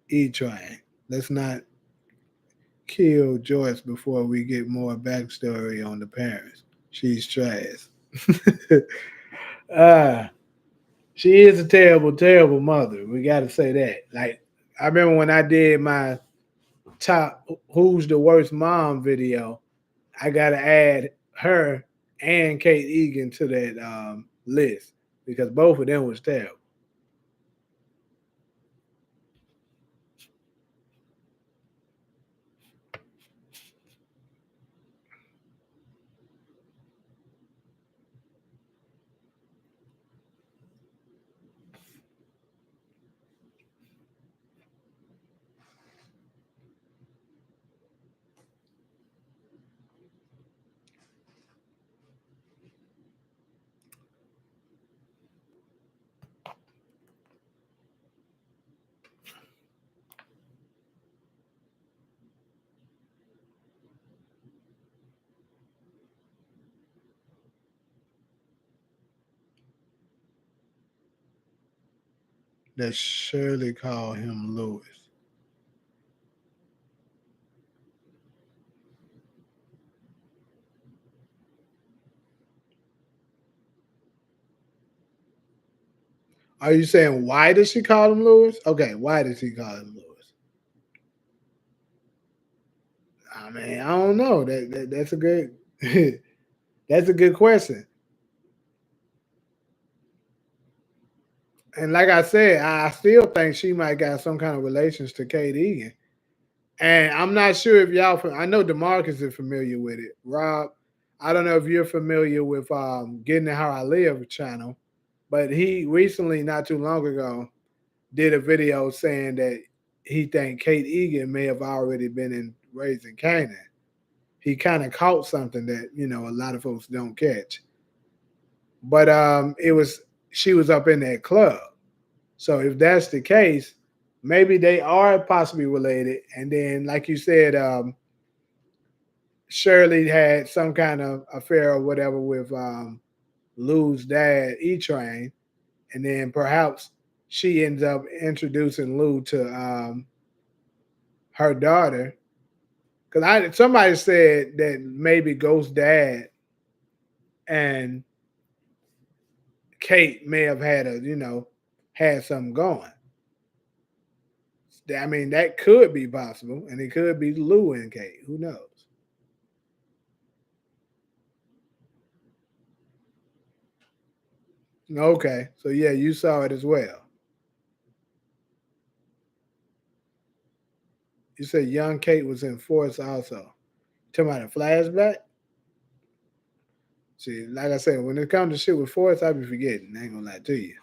E Train. Let's not kill Joyce before we get more backstory on the parents. She's trash. Ah, she is a terrible, terrible mother. We got to say that. Like, I remember when I did my top "Who's the Worst Mom" video, I got to add her and Kate Egan to that list because both of them was terrible. That Shirley called him Louis. Are you saying why did she call him Louis? Okay, why did she call him Louis? I mean, I don't know. That's a good that's a good question. And like I said, I still think she might got some kind of relations to Kate Egan. And I'm not sure if y'all. I know Demarcus is familiar with it. Rob, I don't know if you're familiar with Getting It How I Live channel, but he recently, not too long ago, did a video saying that he think Kate Egan may have already been in Raising Canaan. He kind of caught something that a lot of folks don't catch. But it was she was up in that club. So if that's the case, maybe they are possibly related. And then, like you said, Shirley had some kind of affair or whatever with Lou's dad, E Train, and then perhaps she ends up introducing Lou to her daughter. Because somebody said that maybe Ghost Dad and Kate may have had had something going. I mean, that could be possible, and it could be Lou and Kate. Who knows? Okay, so yeah, you saw it as well. You said young Kate was in Force also. Talking about a flashback? See, like I said, when it comes to shit with Force, I be forgetting. I ain't gonna lie to you.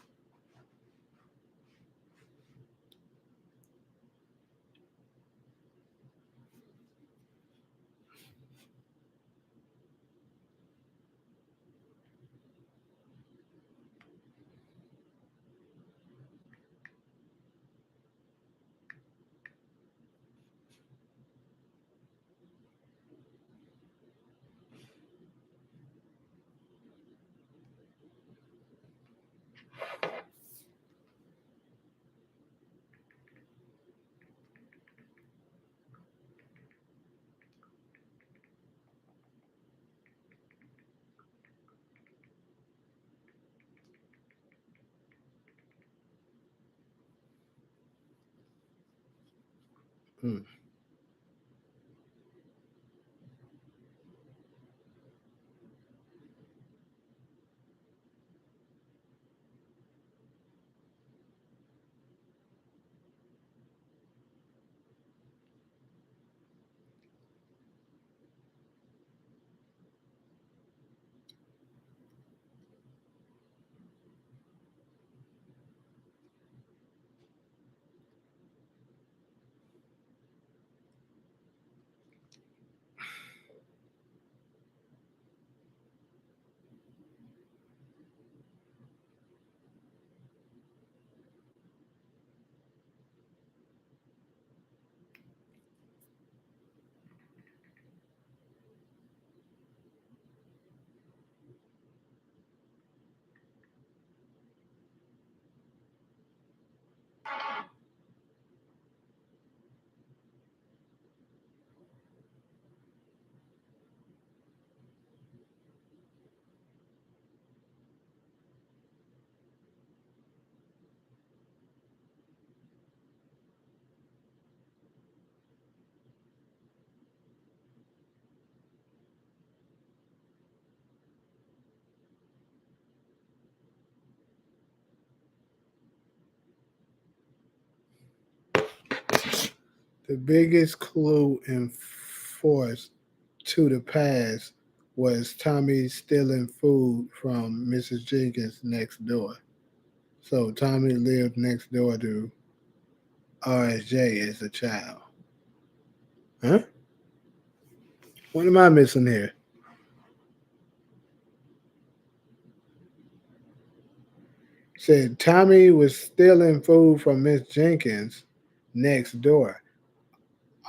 Hmm. The biggest clue in Force to the past was Tommy stealing food from Mrs. Jenkins next door. So Tommy lived next door to RSJ as a child. Huh? What am I missing here? Said Tommy was stealing food from Miss Jenkins next door.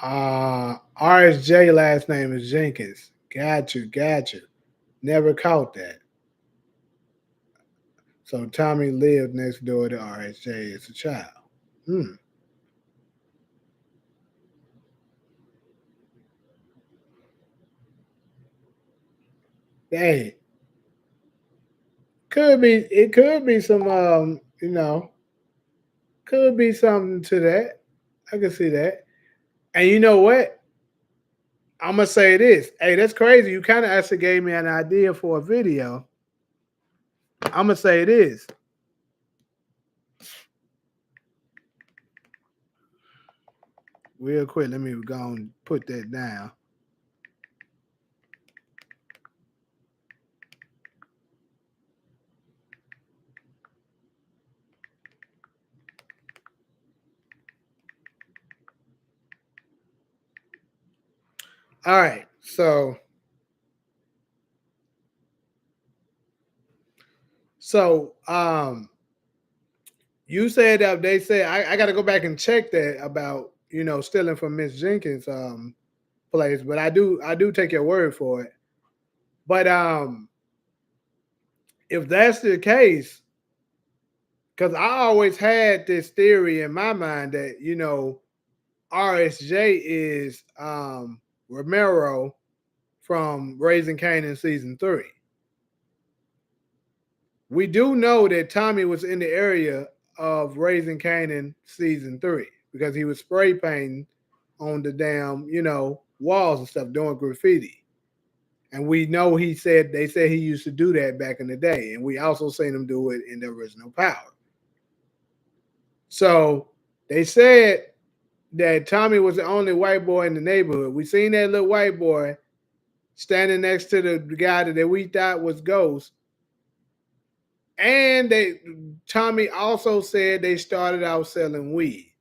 RSJ last name is Jenkins. Got you. Never caught that. So Tommy lived next door to RSJ as a child. Hmm. Hey, could be some could be something to that. I can see that. And you know what? I'm gonna say this. Hey, that's crazy. You kind of actually gave me an idea for a video. I'm gonna say this. Real quick, let me go and put that down. All right, so you said that they said I got to go back and check that about stealing from Miss Jenkins place, but I do take your word for it. But if that's the case, because I always had this theory in my mind that RSJ is Romero from Raising Kanan season 3. We do know that Tommy was in the area of Raising Kanan season 3 because he was spray painting on the damn, walls and stuff, doing graffiti. And we know they said he used to do that back in the day. And we also seen him do it in the original Power. So they said that Tommy was the only white boy in the neighborhood. We seen that little white boy standing next to the guy that we thought was Ghost. And Tommy also said they started out selling weed.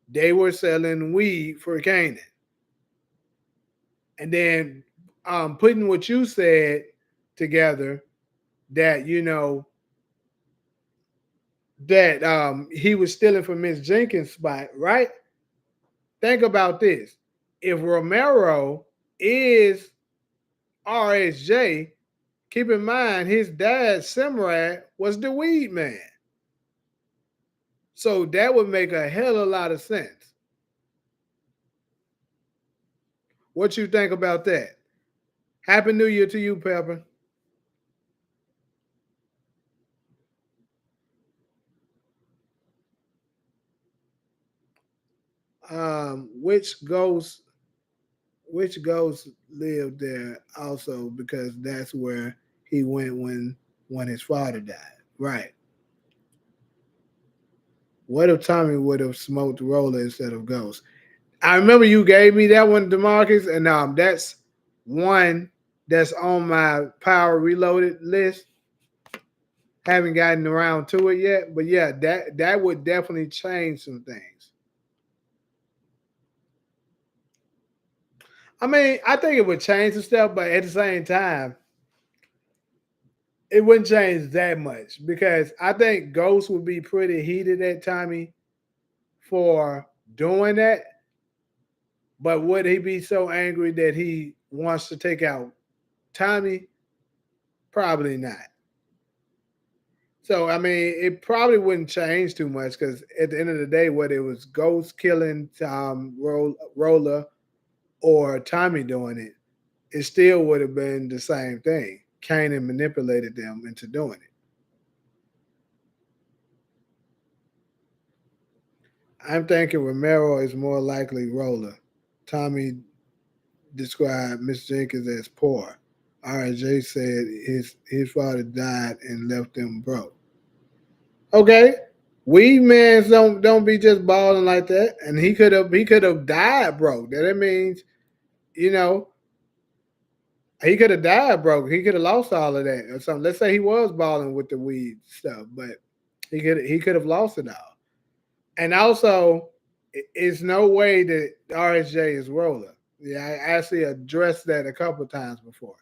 They were selling weed for Kanan. And then putting what you said together, that that he was stealing from Miss Jenkins' spot, right? Think about this. If Romero is RSJ, keep in mind his dad, Simrad, was the weed man. So that would make a hell of a lot of sense. What you think about that? Happy New Year to you, Pepper. Which ghost lived there also, because that's where he went when his father died. Right. What if Tommy would have smoked Roller instead of Ghost? I remember you gave me that one, DeMarcus, and that's one that's on my Power Reloaded list. Haven't gotten around to it yet, but yeah, that would definitely change some things. I mean, I think it would change some stuff, but at the same time, it wouldn't change that much because I think Ghost would be pretty heated at Tommy for doing that. But would he be so angry that he wants to take out Tommy? Probably not. So, I mean, it probably wouldn't change too much because at the end of the day, whether it was Ghost killing Roller or Tommy doing it, it still would have been the same thing. Kanan manipulated them into doing it. I'm thinking Romero is more likely Roller. Tommy described Miss Jenkins as poor. RJ said his father died and left them broke. Okay, Weed mans don't be just balling like that. And he could have died broke. That means, you know, he could have died broke. He could have lost all of that or something. Let's say he was balling with the weed stuff, but he could have lost it all. And also, it's no way that RSJ is Roller. Yeah, I actually addressed that a couple times before.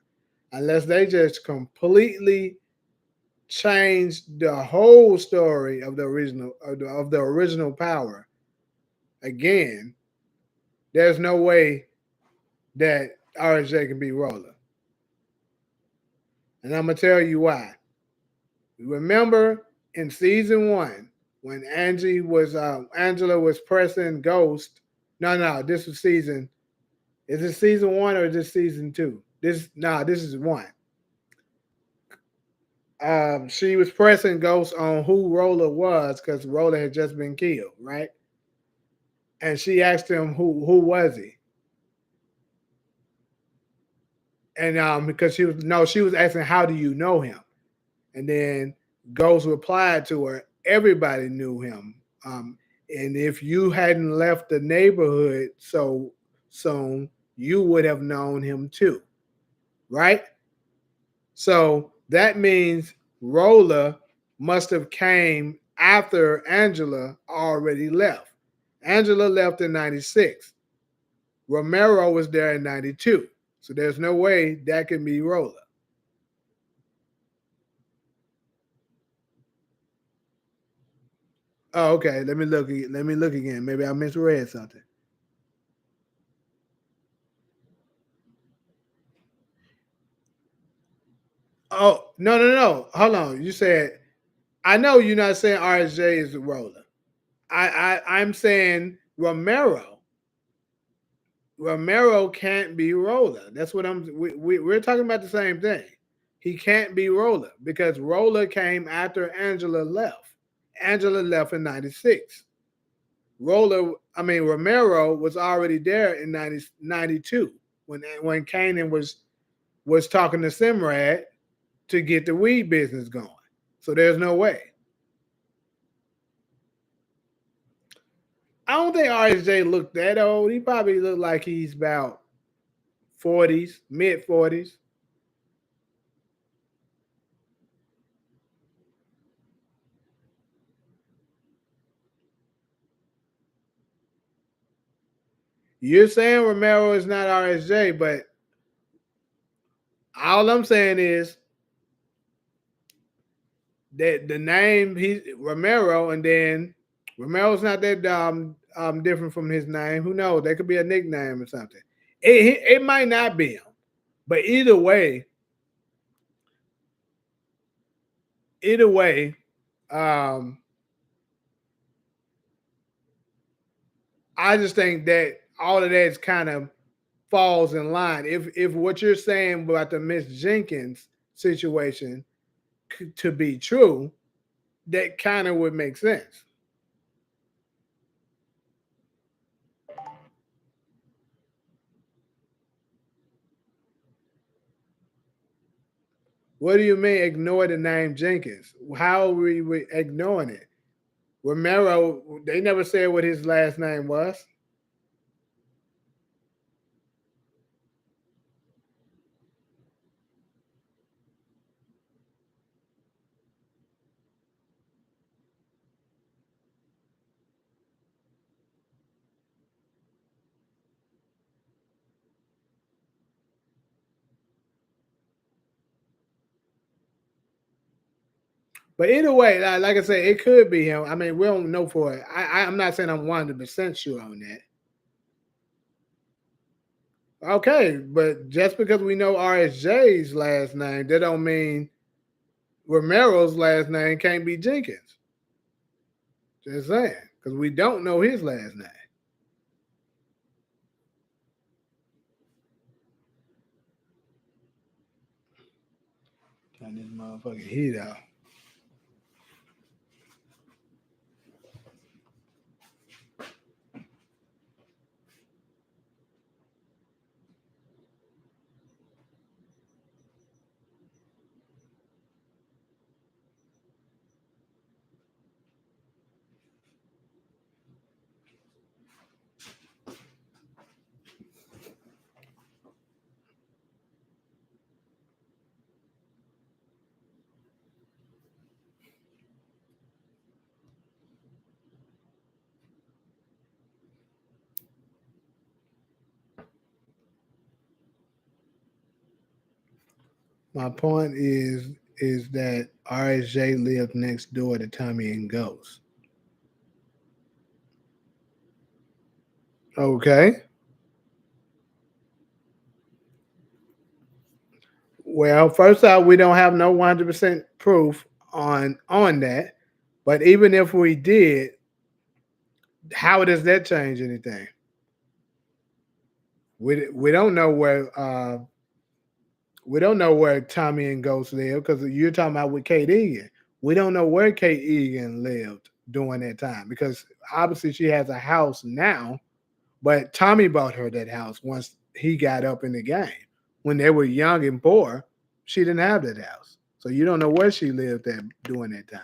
Unless they just completely changed the whole story of the original Power again, there's no way that RSJ can be Roller. And I'm gonna tell you why. Remember in season 1 when Angela was pressing Ghost. No, this was season. Is it season 1 or is this season 2? This is 1. She was pressing Ghost on who Roller was because Roller had just been killed, right? And she asked him who was he, and because she was asking how do you know him, and then Ghost replied to her, everybody knew him, and if you hadn't left the neighborhood so soon, you would have known him too, right? So that means Roller must have came after Angela already left. Angela left in 96. Romero was there in 92. So there's no way that can be Roller. Oh, okay. Let me look. Let me look again. Maybe I misread something. Oh, no. Hold on. You said I know you're not saying RSJ is the Roller. I'm saying Romero. Romero can't be Roller. That's what we're talking about the same thing. He can't be Roller because Roller came after Angela left. Angela left in 96. Romero was already there in 92 when Kanan was talking to Simrad to get the weed business going. So there's no way. I don't think RSJ looked that old. He probably looked like he's about 40s, mid 40s. You're saying Romero is not RSJ, but all I'm saying is that the name he's Romero, and then Romero's not that different from his name. Who knows? That could be a nickname or something. It might not be him, but either way, um, I just think that all of that kind of falls in line. If what you're saying about the Miss Jenkins situation to be true, that kind of would make sense. What do you mean ignore the name Jenkins? How are we ignoring it? Romero, they never said what his last name was. But either way, like I said, it could be him. I mean, we don't know for it. I'm not saying I'm 100% sure on that. Okay, but just because we know RSJ's last name, that don't mean Romero's last name can't be Jenkins. Just saying, because we don't know his last name. Turn this motherfucking heat out. My point is that RSJ lived next door to Tommy and Ghost. Okay. Well, first off, we don't have no 100% proof on that. But even if we did, how does that change anything? We don't know where Tommy and Ghost live because you're talking about with Kate Egan. We don't know where Kate Egan lived during that time because obviously she has a house now, but Tommy bought her that house once he got up in the game. When they were young and poor, she didn't have that house. So you don't know where she lived at during that time.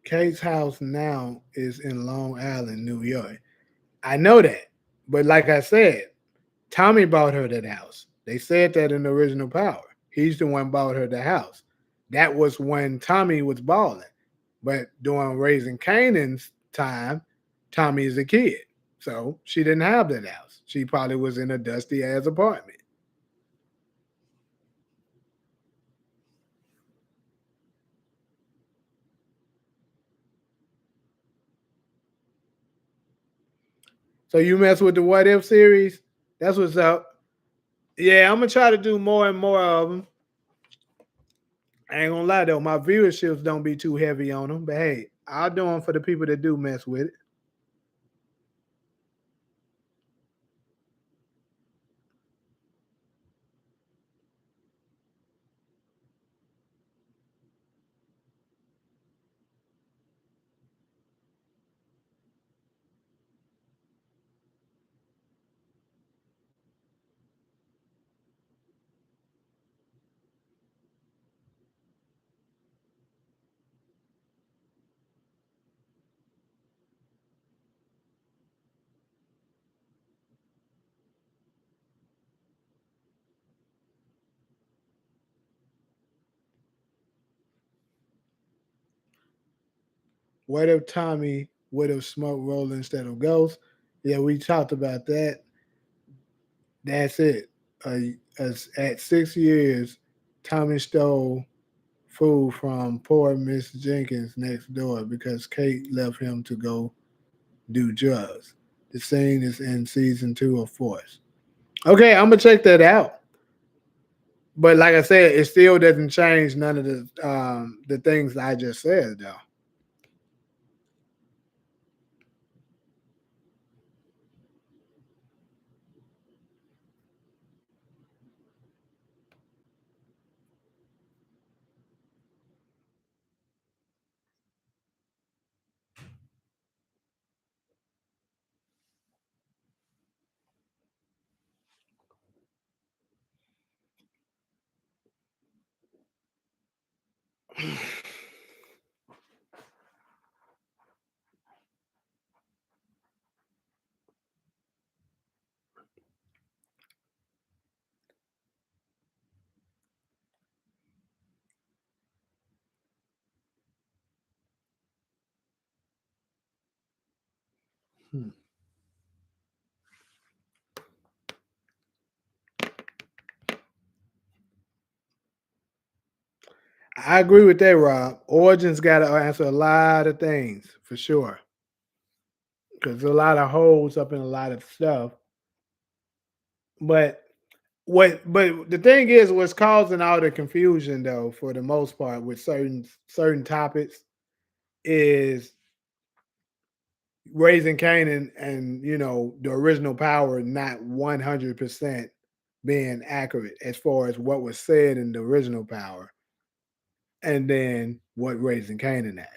Kate's house now is in Long Island, New York. I know that. But like I said, Tommy bought her that house. They said that in the original Power. He's the one bought her the house. That was when Tommy was balling. But during Raising Canaan's time, Tommy is a kid. So she didn't have that house. She probably was in a dusty ass apartment. So you mess with the What If series? That's what's up. Yeah, I'm gonna try to do more and more of them. I ain't gonna lie though, my viewerships don't be too heavy on them. But hey, I'll do them for the people that do mess with it. What if Tommy would have smoked roll instead of Ghost? Yeah, we talked about that. That's it. At 6 years, Tommy stole food from poor Miss Jenkins next door because Kate left him to go do drugs. The scene is in season 2 of Force. Okay, I'm gonna check that out. But like I said, it still doesn't change none of the things I just said though. Hmm. I agree with that, Rob. Origins got to answer a lot of things for sure, because there's a lot of holes up in a lot of stuff. But But the thing is, what's causing all the confusion, though, for the most part, with certain topics, is raising Canaan and the original Power not 100% being accurate as far as what was said in the original Power. and then what Raising Canaan has.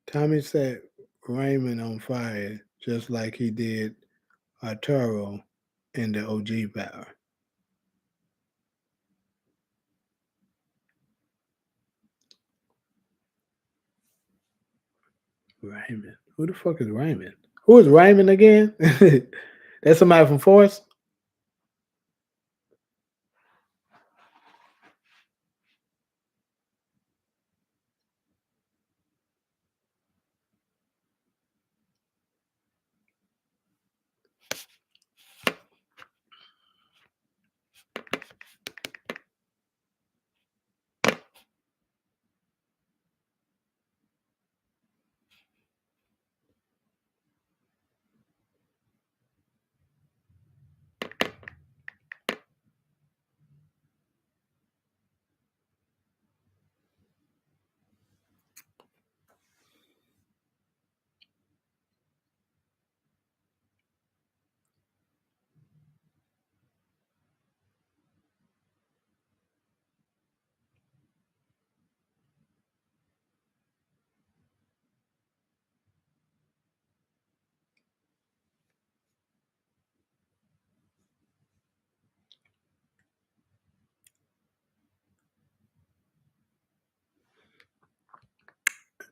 Tommy set Raymond on fire just like he did Arturo in the OG Power. Raymond. Who the fuck is Raymond? Who is Raymond again? That's somebody from Force?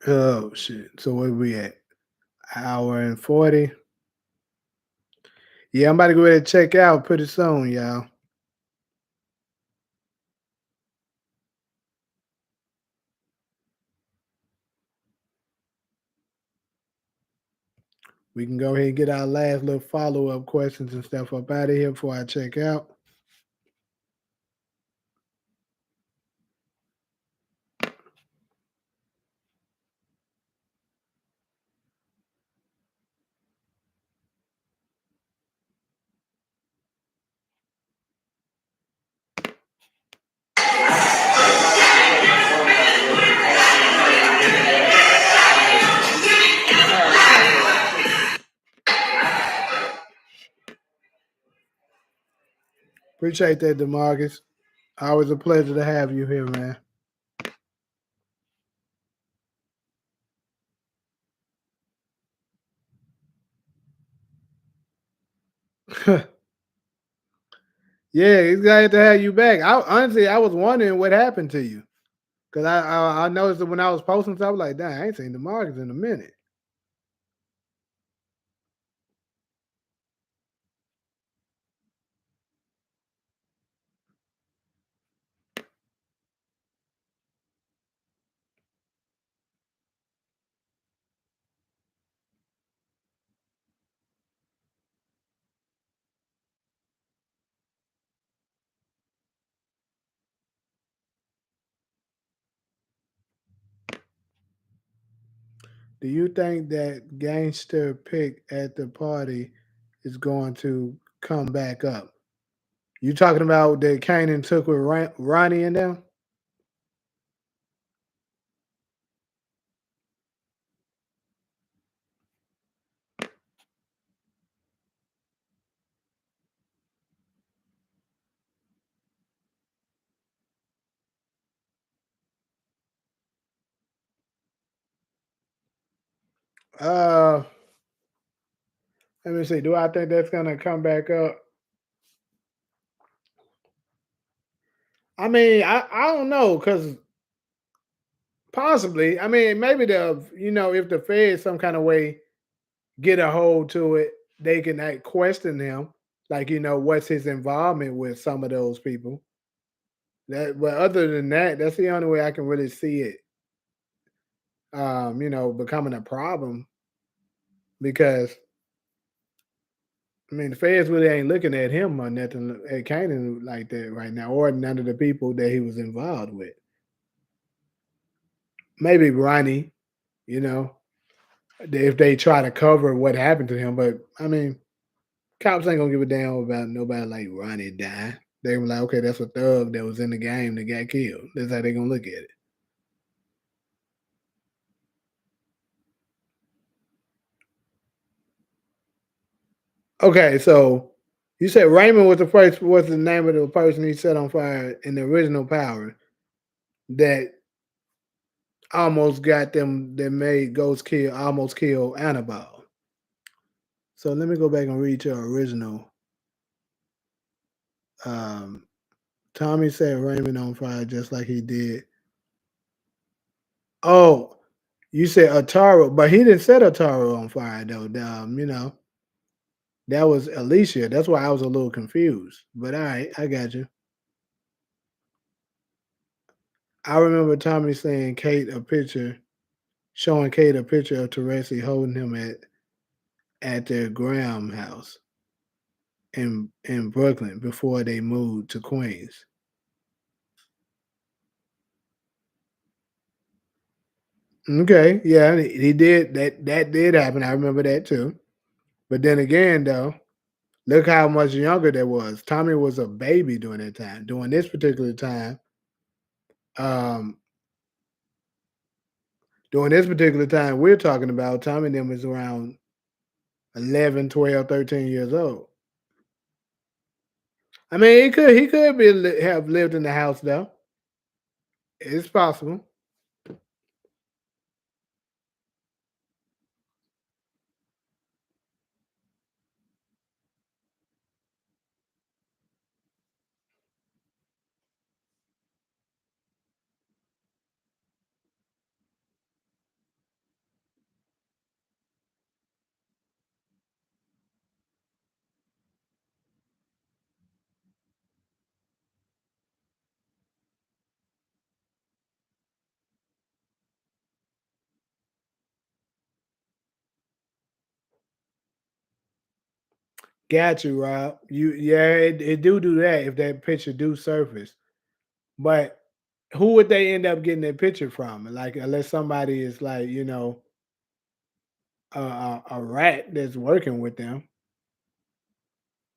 Oh shit. So where we at? Hour and 40. Yeah, I'm about to go ahead and check out pretty soon, y'all. We can go ahead and get our last little follow-up questions and stuff up out of here before I check out. Appreciate that, DeMarcus. Always a pleasure to have you here, man. Yeah, it's glad to have you back. I was wondering what happened to you. Because I noticed that when I was posting stuff, I was like, dang, I ain't seen DeMarcus in a minute. Do you think that gangster pick at the party is going to come back up? You talking about that Kanan took with Ronnie and them? Uh, Let me see. Do I think that's gonna come back up? I mean, I don't know because possibly. I mean, maybe if the Fed some kind of way get a hold to it, they can question them. Like, what's his involvement with some of those people? But other than that, that's the only way I can really see it. Becoming a problem because I mean the feds really ain't looking at him or nothing at Kanan like that right now, or none of the people that he was involved with. Maybe Ronnie, you know, if they try to cover what happened to him, but I mean, cops ain't gonna give a damn about nobody like Ronnie dying. They were like, okay, that's a thug that was in the game that got killed. That's how they gonna look at it. Okay, so you said Raymond was the name of the person he set on fire in the original Power that almost got them that made Ghost almost kill Annabelle. So let me go back and read your original. Tommy set Raymond on fire just like he did. Oh, you said Ataro, but he didn't set Ataro on fire though. That was Alicia. That's why I was a little confused. But all right, I got you. I remember Tommy saying showing Kate a picture of Teresi holding him at their Graham house in Brooklyn before they moved to Queens. Okay, yeah, he did that. That did happen. I remember that too. But then again, though, look how much younger that was. Tommy was a baby during that time. During this particular time, um, we're talking about, Tommy and them was around 11, 12, 13 years old. I mean, he could have lived in the house though. It's possible. Got you, Rob. It do that if that picture do surface. But who would they end up getting that picture from? Like, unless somebody is like, a rat that's working with them.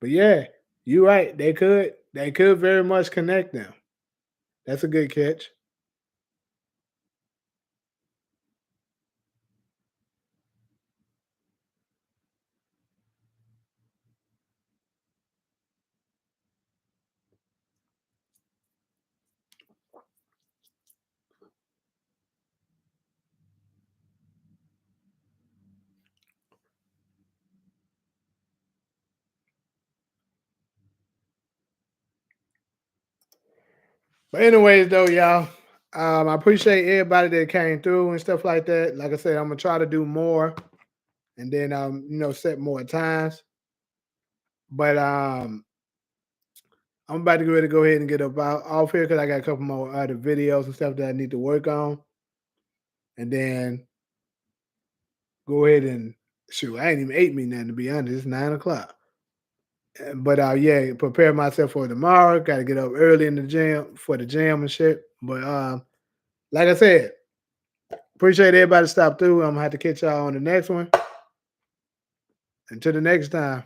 But yeah, you're right. They could very much connect them. That's a good catch. But anyways, though, y'all, I appreciate everybody that came through and stuff like that. Like I said, I'm gonna try to do more, and then set more times. But I'm about to get ready to go ahead and get up off here because I got a couple more other videos and stuff that I need to work on, and then go ahead and shoot. I ain't even ate me nothing to be honest. It's 9 o'clock. But yeah, prepare myself for tomorrow. Got to get up early in the gym for the gym and shit. But like I said, appreciate everybody stop through. I'm gonna have to catch y'all on the next one. Until the next time.